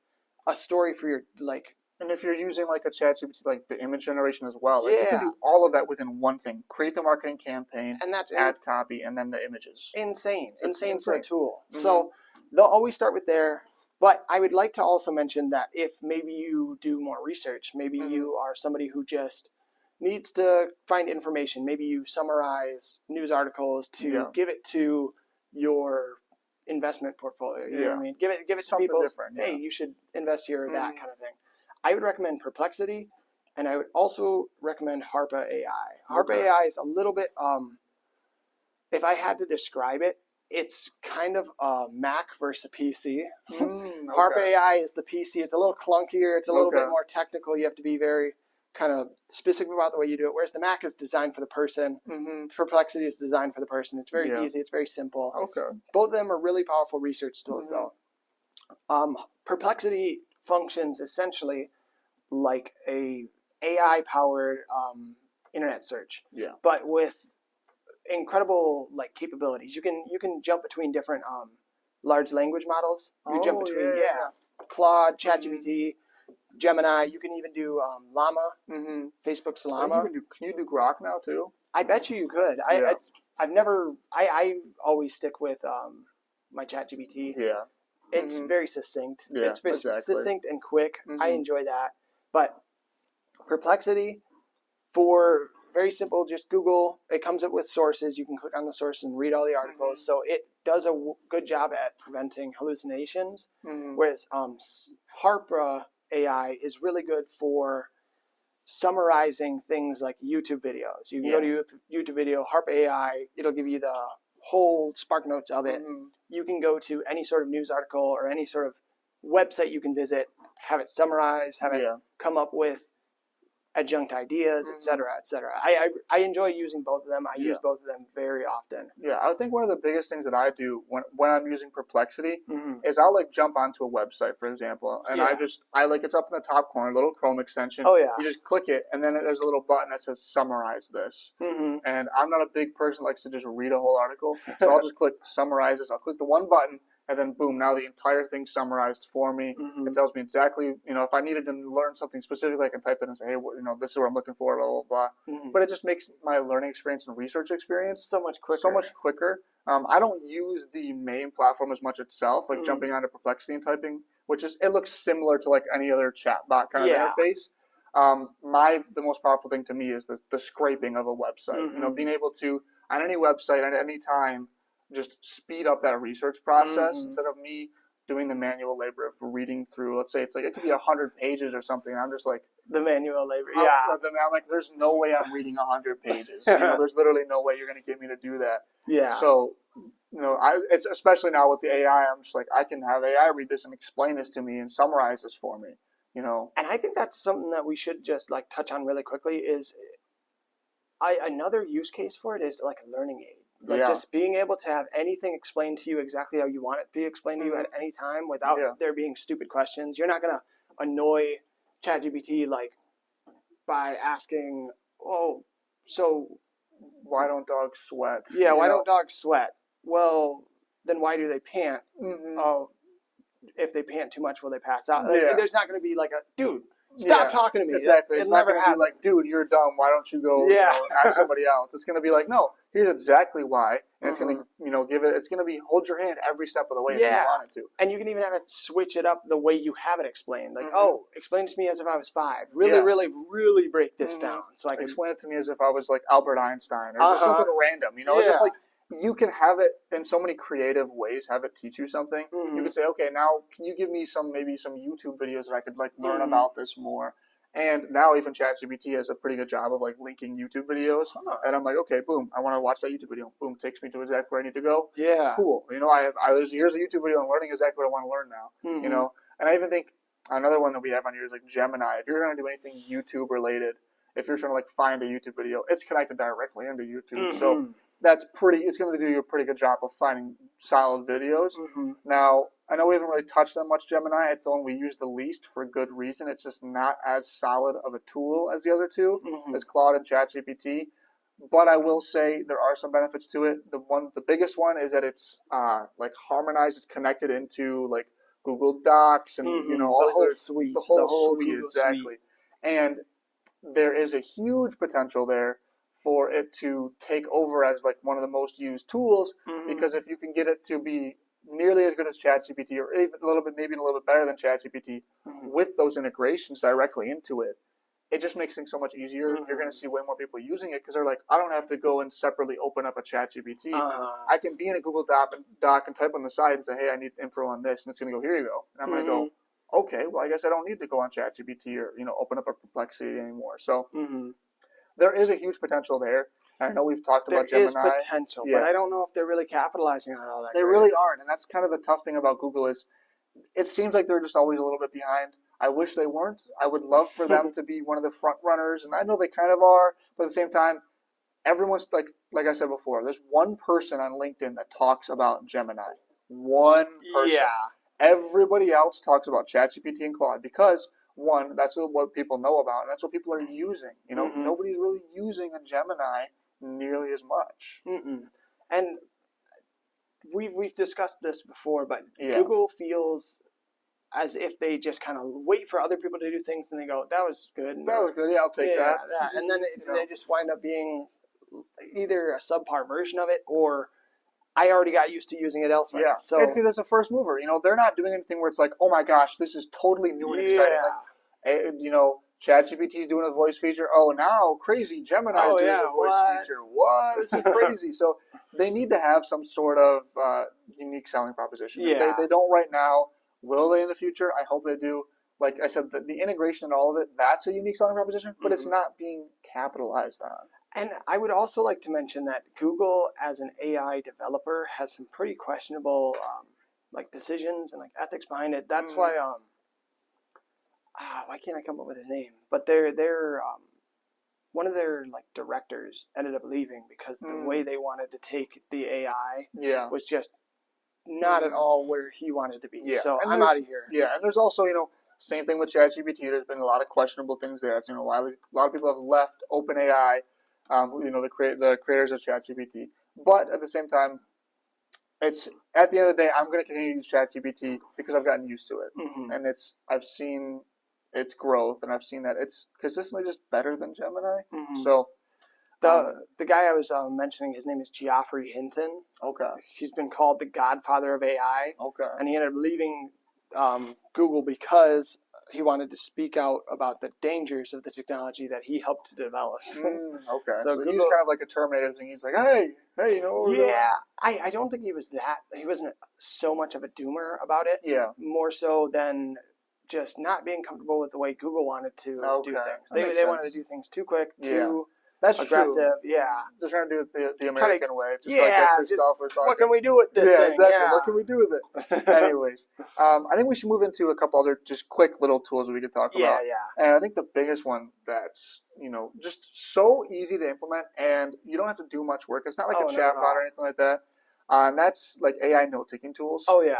a story for your like.
And if you're using like a ChatGPT, like the image generation as well, like you
Yeah,
can do all of that within one thing. Create the marketing campaign,
and that's
ad copy, and then the images.
insane
It's
for a
insane.
tool.
Mhm.
So they'll always start with there. But I would like to also mention that if maybe you do more research, maybe
Mhm.
you are somebody who just needs to find information, maybe you summarize news articles to
Yeah.
give it to your investment portfolio. You know what I
Yeah.
mean? Give it to
Something
people.
different,
Hey,
yeah.
you should invest here, that
Mhm.
kind of thing. I would recommend Perplexity, and I would also recommend Harpa AI. Harpa
Okay.
AI is a little bit if I had to describe it, it's kind of a Mac versus a PC. Harp
Okay.
AI is the PC. It's a little clunkier. It's a little bit
Okay.
more technical. You have to be very kind of specific about the way you do it. Whereas the Mac is designed for the person.
Mhm.
Perplexity is designed for the person. It's very
Yeah.
easy. It's very simple.
Okay.
Both of them are really powerful research tools,
Mhm.
though. Perplexity functions essentially like a AI-powered internet search,
Yeah.
but with incredible like capabilities. You can jump between different large language models. You jump
Oh
between
yeah.
Claude,
Mhm.
ChatGPT, Gemini. You can even do Llama,
Mhm.
Facebook's
I think you
Llama.
can do. Can you do Grok now too?
I bet you could.
Yeah.
I've never. I always stick with my ChatGPT.
Yeah.
It's
Mhm.
very succinct.
Yeah.
It's very
Exactly.
succinct and quick. I
Mhm.
enjoy that. But Perplexity, for very simple, just Google. It comes up with sources. You can click on the source and read all the articles.
Mhm.
So it does a good job at preventing hallucinations.
Mhm.
Whereas Harpa AI is really good for summarizing things like YouTube videos. You can go to YouTube video, Harp AI, it'll give you the whole Spark Notes of it.
Mm-hmm.
You can go to any sort of news article or any sort of website you can visit, have it summarized, have it come up with adjunct ideas, et cetera, et cetera. I enjoy using both of them. I use both of them very often.
Yeah, I think one of the biggest things that I do when I'm using Perplexity is I'll like jump onto a website, for example, and I like it's up in the top corner, little Chrome extension.
Oh yeah.
You just click it, and then there's a little button that says summarize this. And I'm not a big person that likes to just read a whole article, so I'll just click summarize this. I'll click the one button. And then boom, now the entire thing's summarized for me. It tells me exactly, if I needed to learn something specific, I can type it and say, hey, this is what I'm looking for, blah, blah, blah. But it just makes my learning experience and research experience
so much quicker.
So much quicker. I don't use the main platform as much itself, like jumping onto Perplexity and typing, it looks similar to like any other chatbot kind of interface. The most powerful thing to me is the scraping of a website. Being able to, on any website, at any time, just speed up that research process instead of me doing the manual labor of reading through. Let's say it's like it could be 100 pages or something, and I'm just like
the manual labor.
I'm like, there's no way I'm reading 100 pages. There's literally no way you're going to get me to do that.
Yeah.
So, it's especially now with the AI. I'm just like I can have AI read this and explain this to me and summarize this for me. And
I think that's something that we should just like touch on really quickly. Is another use case for it is like a learning aid. Like just being able to have anything explained to you exactly how you want it to be explained to you at any time without there being stupid questions. You're not going to annoy ChatGPT like by asking, oh, so
why don't dogs sweat?
Yeah, why don't dogs sweat? Well, then why do they pant? Oh, if they pant too much, will they pass out? Like, there's not going to be like a, dude, stop talking to me.
Exactly. It's not going to be like, dude, you're dumb. Why don't you go ask somebody else? It's going to be like, no, here's exactly why. And it's going to, it's going to be hold your hand every step of the way if you want it to.
And you can even have it switch it up the way you have it explained. Like, oh, explain it to me as if I was 5. Really, really, really break this down. So I can
explain it to me as if I was like Albert Einstein or just something random, just like, you can have it in so many creative ways, have it teach you something. You can say, okay, now can you give me maybe some YouTube videos that I could like learn about this more? And now even ChatGPT has a pretty good job of like linking YouTube videos. And I'm like, okay, boom, I want to watch that YouTube video. Boom, takes me to exactly where I need to go.
Yeah.
Cool. Here's a YouTube video on learning exactly what I want to learn now. And I even think another one that we have on here is like Gemini. If you're going to do anything YouTube related, if you're trying to like find a YouTube video, it's connected directly into YouTube. So it's going to do you a pretty good job of finding solid videos. Now, I know we haven't really touched on much Gemini. It's the one we use the least for good reason. It's just not as solid of a tool as the other two, as Claude and ChatGPT. But I will say there are some benefits to it. The biggest one is that it's like harmonized, it's connected into like Google Docs and all
the whole suite.
The whole suite, exactly. Suite. And there is a huge potential there for it to take over as like one of the most used tools, because if you can get it to be nearly as good as ChatGPT or even maybe a little bit better than ChatGPT with those integrations directly into it, it just makes things so much easier. You're going to see way more people using it because they're like, I don't have to go and separately open up a ChatGPT. I can be in a Google Doc and type on the side and say, hey, I need info on this, and it's going to go, here you go. And I'm going to go, okay, well, I guess I don't need to go on ChatGPT or open up a Perplexity anymore. So there is a huge potential there. I know we've talked about Gemini.
There is potential, but I don't know if they're really capitalizing on all that.
They really aren't, and that's kind of the tough thing about Google is it seems like they're just always a little bit behind. I wish they weren't. I would love for them to be one of the front runners, and I know they kind of are, but at the same time, everyone's like I said before, there's one person on LinkedIn that talks about Gemini. One person.
Yeah.
Everybody else talks about ChatGPT and Claude because, one, that's what people know about, and that's what people are using. Nobody's really using a Gemini nearly as much.
And we've discussed this before, but Google feels as if they just kind of wait for other people to do things and they go, that was good.
That was good. Yeah, I'll take that.
And then they just wind up being either a subpar version of it or I already got used to using it elsewhere.
Yeah,
so
it's because it's a first mover. They're not doing anything where it's like, oh my gosh, this is totally new and exciting. Like, ChatGPT is doing a voice feature. Oh, now crazy Gemini is doing a voice feature. What? This is crazy. So they need to have some sort of unique selling proposition.
Yeah.
They don't right now. Will they in the future? I hope they do. like I said, the integration and all of it, that's a unique selling proposition, but it's
Mhm.
not being capitalized on.
And I would also like to mention that Google, as an AI developer, has some pretty questionable like decisions and like ethics behind it. That's
Mhm.
why why can't I come up with his name? But they're one of their like directors ended up leaving because the way they wanted to take the AI
Yeah.
was just not at
Mhm.
all where he wanted to be.
Yeah.
So
And
I'm out of here.
and there's also, same thing with ChatGPT. There's been a lot of questionable things there. It's, why a lot of people have left OpenAI, the creators of ChatGPT. But at the same time, it's at the end of the day, I'm going to continue to use ChatGPT because I've gotten used to it,
Hmm.
and I've seen its growth, and I've seen that it's consistently just better than Gemini.
Hmm.
So,
The guy I was mentioning, his name is Geoffrey Hinton.
okay,
He's been called the godfather of AI,
okay,
and he ended up leaving Google because he wanted to speak out about the dangers of the technology that he helped to develop.
okay.
So
So he's
Google,
kind of like a Terminator thing. He's like, hey, you know what we're doing?
yeah, I don't think he was that. He wasn't so much of a doomer about it.
Yeah.
More so than just not being comfortable with the way Google wanted to do
Okay,
things.
that
They
makes
they wanted to
sense.
do things too quick,
Yeah.
too
That's
aggressive.
true.
Yeah.
They're trying to do it the
Try to-
American way, just
yeah,
like
just
Christoph was talking.
What can we do with this
Yeah,
thing?
exactly.
Yeah.
What can we do with it? Anyways, I think we should move into a couple other just quick little tools that we could talk
Yeah,
about.
yeah.
And I think the biggest one that's, just so easy to implement and you don't have to do much work. It's not like
Oh,
a
not at
chatbot
all.
or anything like that. And that's like AI note-taking tools.
Oh yeah.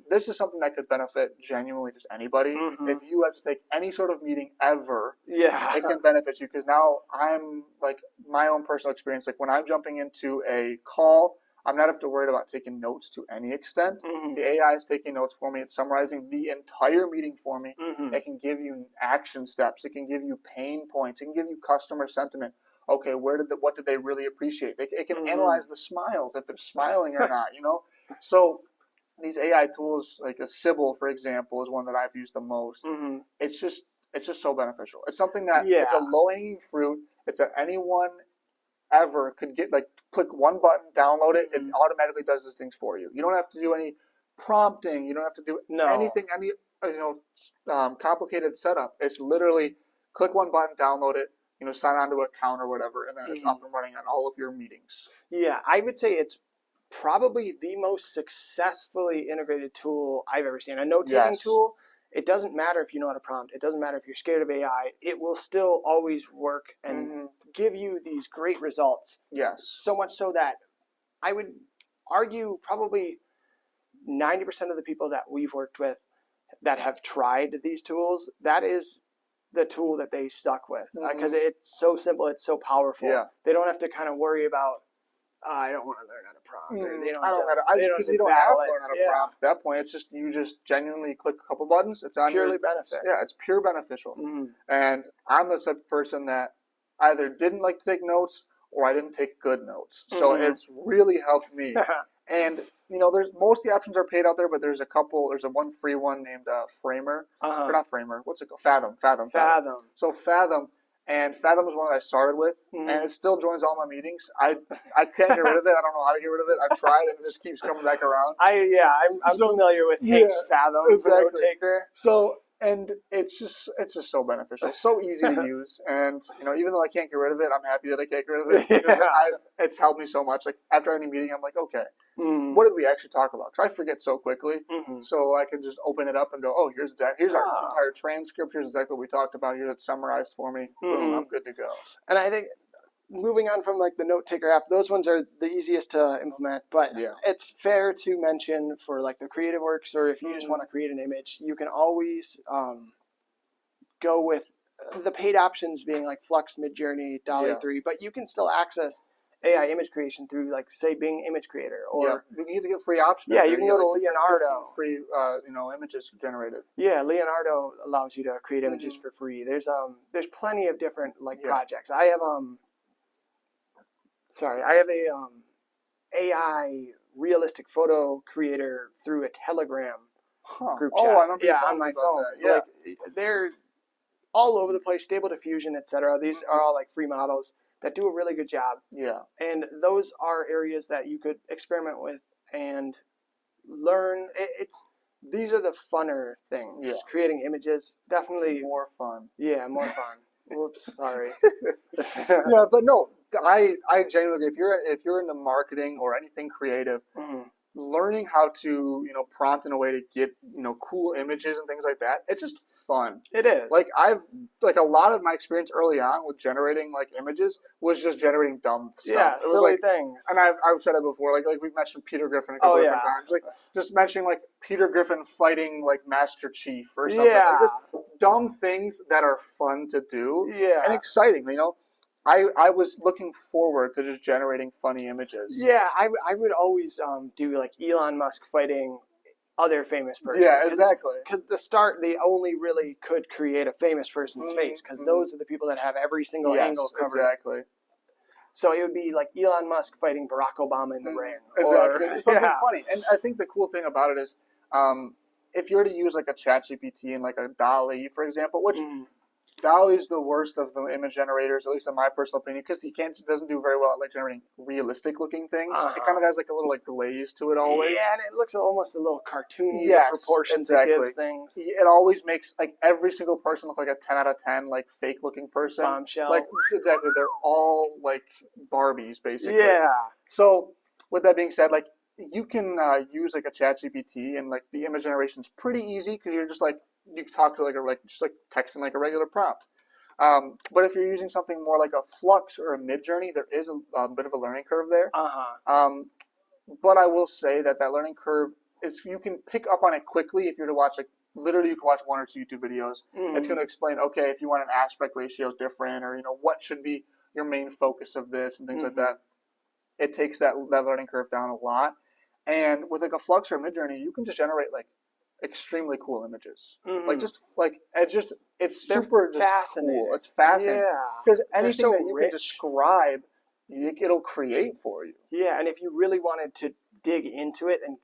This is something that could benefit genuinely just anybody.
Mhm.
If you have to take any sort of meeting ever,
Yeah.
it can benefit you because now I'm like my own personal experience. Like when I'm jumping into a call, I'm not have to worry about taking notes to any extent.
Mhm.
The AI is taking notes for me. It's summarizing the entire meeting for me.
Mhm.
It can give you action steps. It can give you pain points. It can give you customer sentiment. Okay, what did they really appreciate? It can
Mhm.
analyze the smiles if they're smiling or not. So these AI tools, like a Sybil, for example, is one that I've used the most.
Mhm.
It's just so beneficial. It's something that
Yeah.
it's a low hanging fruit. It's that anyone ever could get like click one button, download it, it
Mhm.
automatically does these things for you. You don't have to do any prompting. You don't have to do
No.
anything, any complicated setup. It's literally click one button, download it, sign on to an account or whatever, and then it's
Mhm.
up and running on all of your meetings.
Yeah, I would say it's probably the most successfully integrated tool I've ever seen. A note-taking
Yes.
tool. It doesn't matter if you know how to prompt. It doesn't matter if you're scared of AI. It will still always work and
Mhm.
give you these great results.
Yes.
So much so that I would argue probably 90% of the people that we've worked with that have tried these tools, that is the tool that they stuck with because it's so simple, it's so powerful.
Yeah.
They don't have to kind of worry about I don't want to learn how to prompt. Or they don't
I don't
have
gotta,
to,
because you don't have to learn how to prompt at that point. It's just you just genuinely click a couple buttons. It's on
Purely
your
benefit.
Yeah, it's pure beneficial.
Mhm.
And I'm the type of person that either didn't like to take notes or I didn't take good notes. So
Mhm.
it's really helped me. And there's most of the options are paid out there, but there's a couple. There's a one free one named Framer, or not Framer. What's it called? Fathom.
Fathom.
So Fathom. And Fathom is one that I started with,
Mhm.
and it still joins all my meetings. I can't get rid of it. I don't know how to get rid of it. I've tried, and it just keeps coming back around.
I'm
So-
familiar with
yeah,
Hank's Fathom,
exactly.
the note taker.
So, and it's just so beneficial, so easy to use, and even though I can't get rid of it, I'm happy that I can't get rid of it because
Yeah.
it's helped me so much. Like after any meeting, I'm like, okay,
Mhm.
what did we actually talk about? Because I forget so quickly.
Mhm.
So I can just open it up and go, oh, here's our
Ah.
entire transcript. Here's exactly what we talked about. Here's it summarized for me. Boom, I'm good to go.
And I think moving on from like the note taker app, those ones are the easiest to implement. But
Yeah.
it's fair to mention for like the creative works, or if you just
Mhm.
want to create an image, you can always go with the paid options being like Flux, Midjourney, DALL-E
Yeah.
3, but you can still access AI image creation through like say Bing Image Creator or
You need to get free option.
Yeah,
out
you
there.
can go to
get, like,
Leonardo.
15 free images generated.
Yeah, Leonardo allows you to create images
Mhm.
for free. There's plenty of different like
Yeah.
projects. I have a AI realistic photo creator through a Telegram
Huh.
group
Oh,
chat.
I remember you
Yeah,
talking
on my
about
phone.
that. Yeah.
Like they're all over the place. Stable Diffusion, etc. These are all like free models that do a really good job.
Yeah.
And those are areas that you could experiment with and learn. It's these are the funner things.
Yeah.
Creating images, definitely.
More fun.
Yeah, more fun. Whoops, sorry.
Yeah, but no, I genuinely, if you're into marketing or anything creative,
Mhm.
learning how to prompt in a way to get cool images and things like that, it's just fun.
It is.
Like a lot of my experience early on with generating like images was just generating dumb stuff.
Yeah,
It was
silly
like,
things.
and I've said it before, like we've mentioned Peter Griffin a couple different times, like just mentioning like Peter Griffin fighting like Master Chief or something, like just dumb things that are fun to do and exciting. I was looking forward to just generating funny images.
Yeah, I would always do like Elon Musk fighting other famous person.
Yeah, exactly.
Because they only really could create a famous person's face, because those are the people that have every single angle covered.
Exactly.
So it would be like Elon Musk fighting Barack Obama in the ring.
Exactly. Just something funny. And I think the cool thing about it is, if you were to use like a ChatGPT and like a DALL-E, for example, which DALL-E is the worst of the image generators, at least in my personal opinion, because it doesn't do very well at like generating realistic looking things. It kind of has like a little like glaze to it always.
Yeah, and it looks almost a little cartoony.
Yes,
the proportions
exactly.
it gives things.
It always makes like every single person look like a 10 out of 10 like fake looking person.
Bombshell.
Like exactly, they're all like Barbies basically.
Yeah.
So with that being said, like you can use like a ChatGPT and like the image generation is pretty easy because you're just like you can talk to just like texting like a regular prompt. But if you're using something more like a Flux or a Midjourney, there is a bit of a learning curve there. But I will say that learning curve is you can pick up on it quickly if you're to watch like literally you can watch 1 or 2 YouTube videos. It's going to explain okay if you want an aspect ratio different or what should be your main focus of this and things like that. It takes that learning curve down a lot. And with like a Flux or a Midjourney, you can just generate like extremely cool images. Like it's super just
fascinating.
Cool. It's fascinating. Because anything that you
rich.
can describe, it'll create for you.
Yeah, and if you really wanted to dig into it and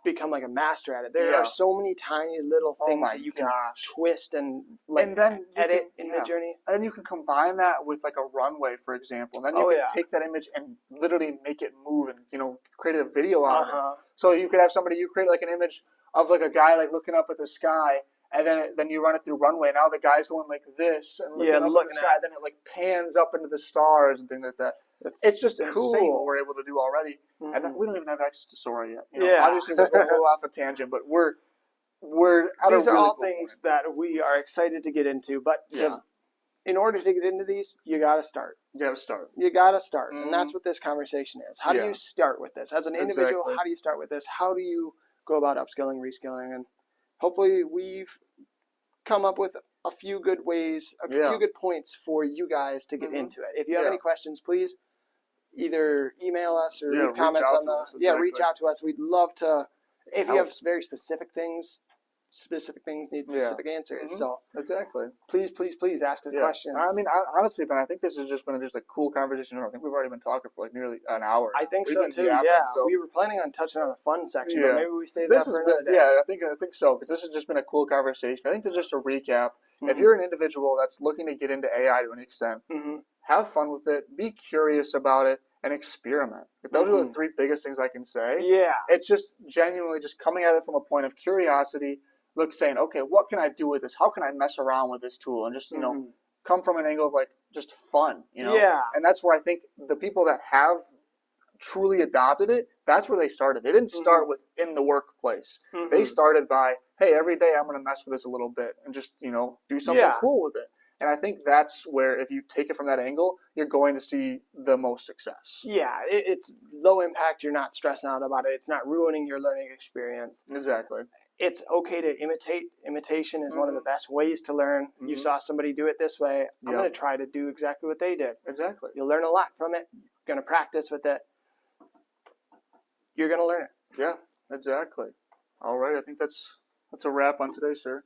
become like a master at it, there are so many tiny little things that you can twist and then edit in Midjourney.
And then you can combine that with like a runway, for example. And then you can take that image and literally make it move and create a video out of it. So you could have you create like an image of like a guy like looking up at the sky, and then you run it through runway. Now the guy's going like this and looking up at the sky. Then it like pans up into the stars and things like that. It's just insane what we're able to do already, and then we don't even have access to Sora yet. Obviously we're going a little off a tangent, but we're at
these
a
are
really
all
cool
things
point.
that we are excited to get into. But in order to get into these, you got to start.
You got to start.
You got to start, and that's what this conversation is. How do you start with this as an individual? How do you start with this? How do you go about upskilling, reskilling, and hopefully we've come up with a few good ways, a few good points for you guys to get into it. If you have any questions, please either email us or leave comments on the reach out to us. We'd love to. If you have very specific things need specific answers. So please ask us questions.
I mean, honestly, Ben, I think this has just been a cool conversation. I think we've already been talking for like nearly an hour.
I think
we've
so
been
too.
yapping,
So we were planning on touching on a fun section, but maybe we save that for another day.
Yeah, I think so because this has just been a cool conversation. I think just to recap, if you're an individual that's looking to get into AI to an extent, have fun with it, be curious about it, and experiment. Those are the 3 biggest things I can say.
Yeah,
it's just genuinely just coming at it from a point of curiosity. Saying, okay, what can I do with this? How can I mess around with this tool? And just, come from an angle of like just fun,
Yeah.
And that's where I think the people that have truly adopted it, that's where they started. They didn't start with in the workplace. They started by, hey, every day I'm going to mess with this a little bit and just, do something cool with it. And I think that's where if you take it from that angle, you're going to see the most success.
Yeah, it's low impact. You're not stressing out about it. It's not ruining your learning experience.
Exactly.
It's okay to imitate. Imitation is one of the best ways to learn. You saw somebody do it this way. I'm going to try to do exactly what they did.
Exactly.
You'll learn a lot from it. You're going to practice with it. You're going to learn it.
Yeah, exactly. All right. I think that's a wrap on today, sir.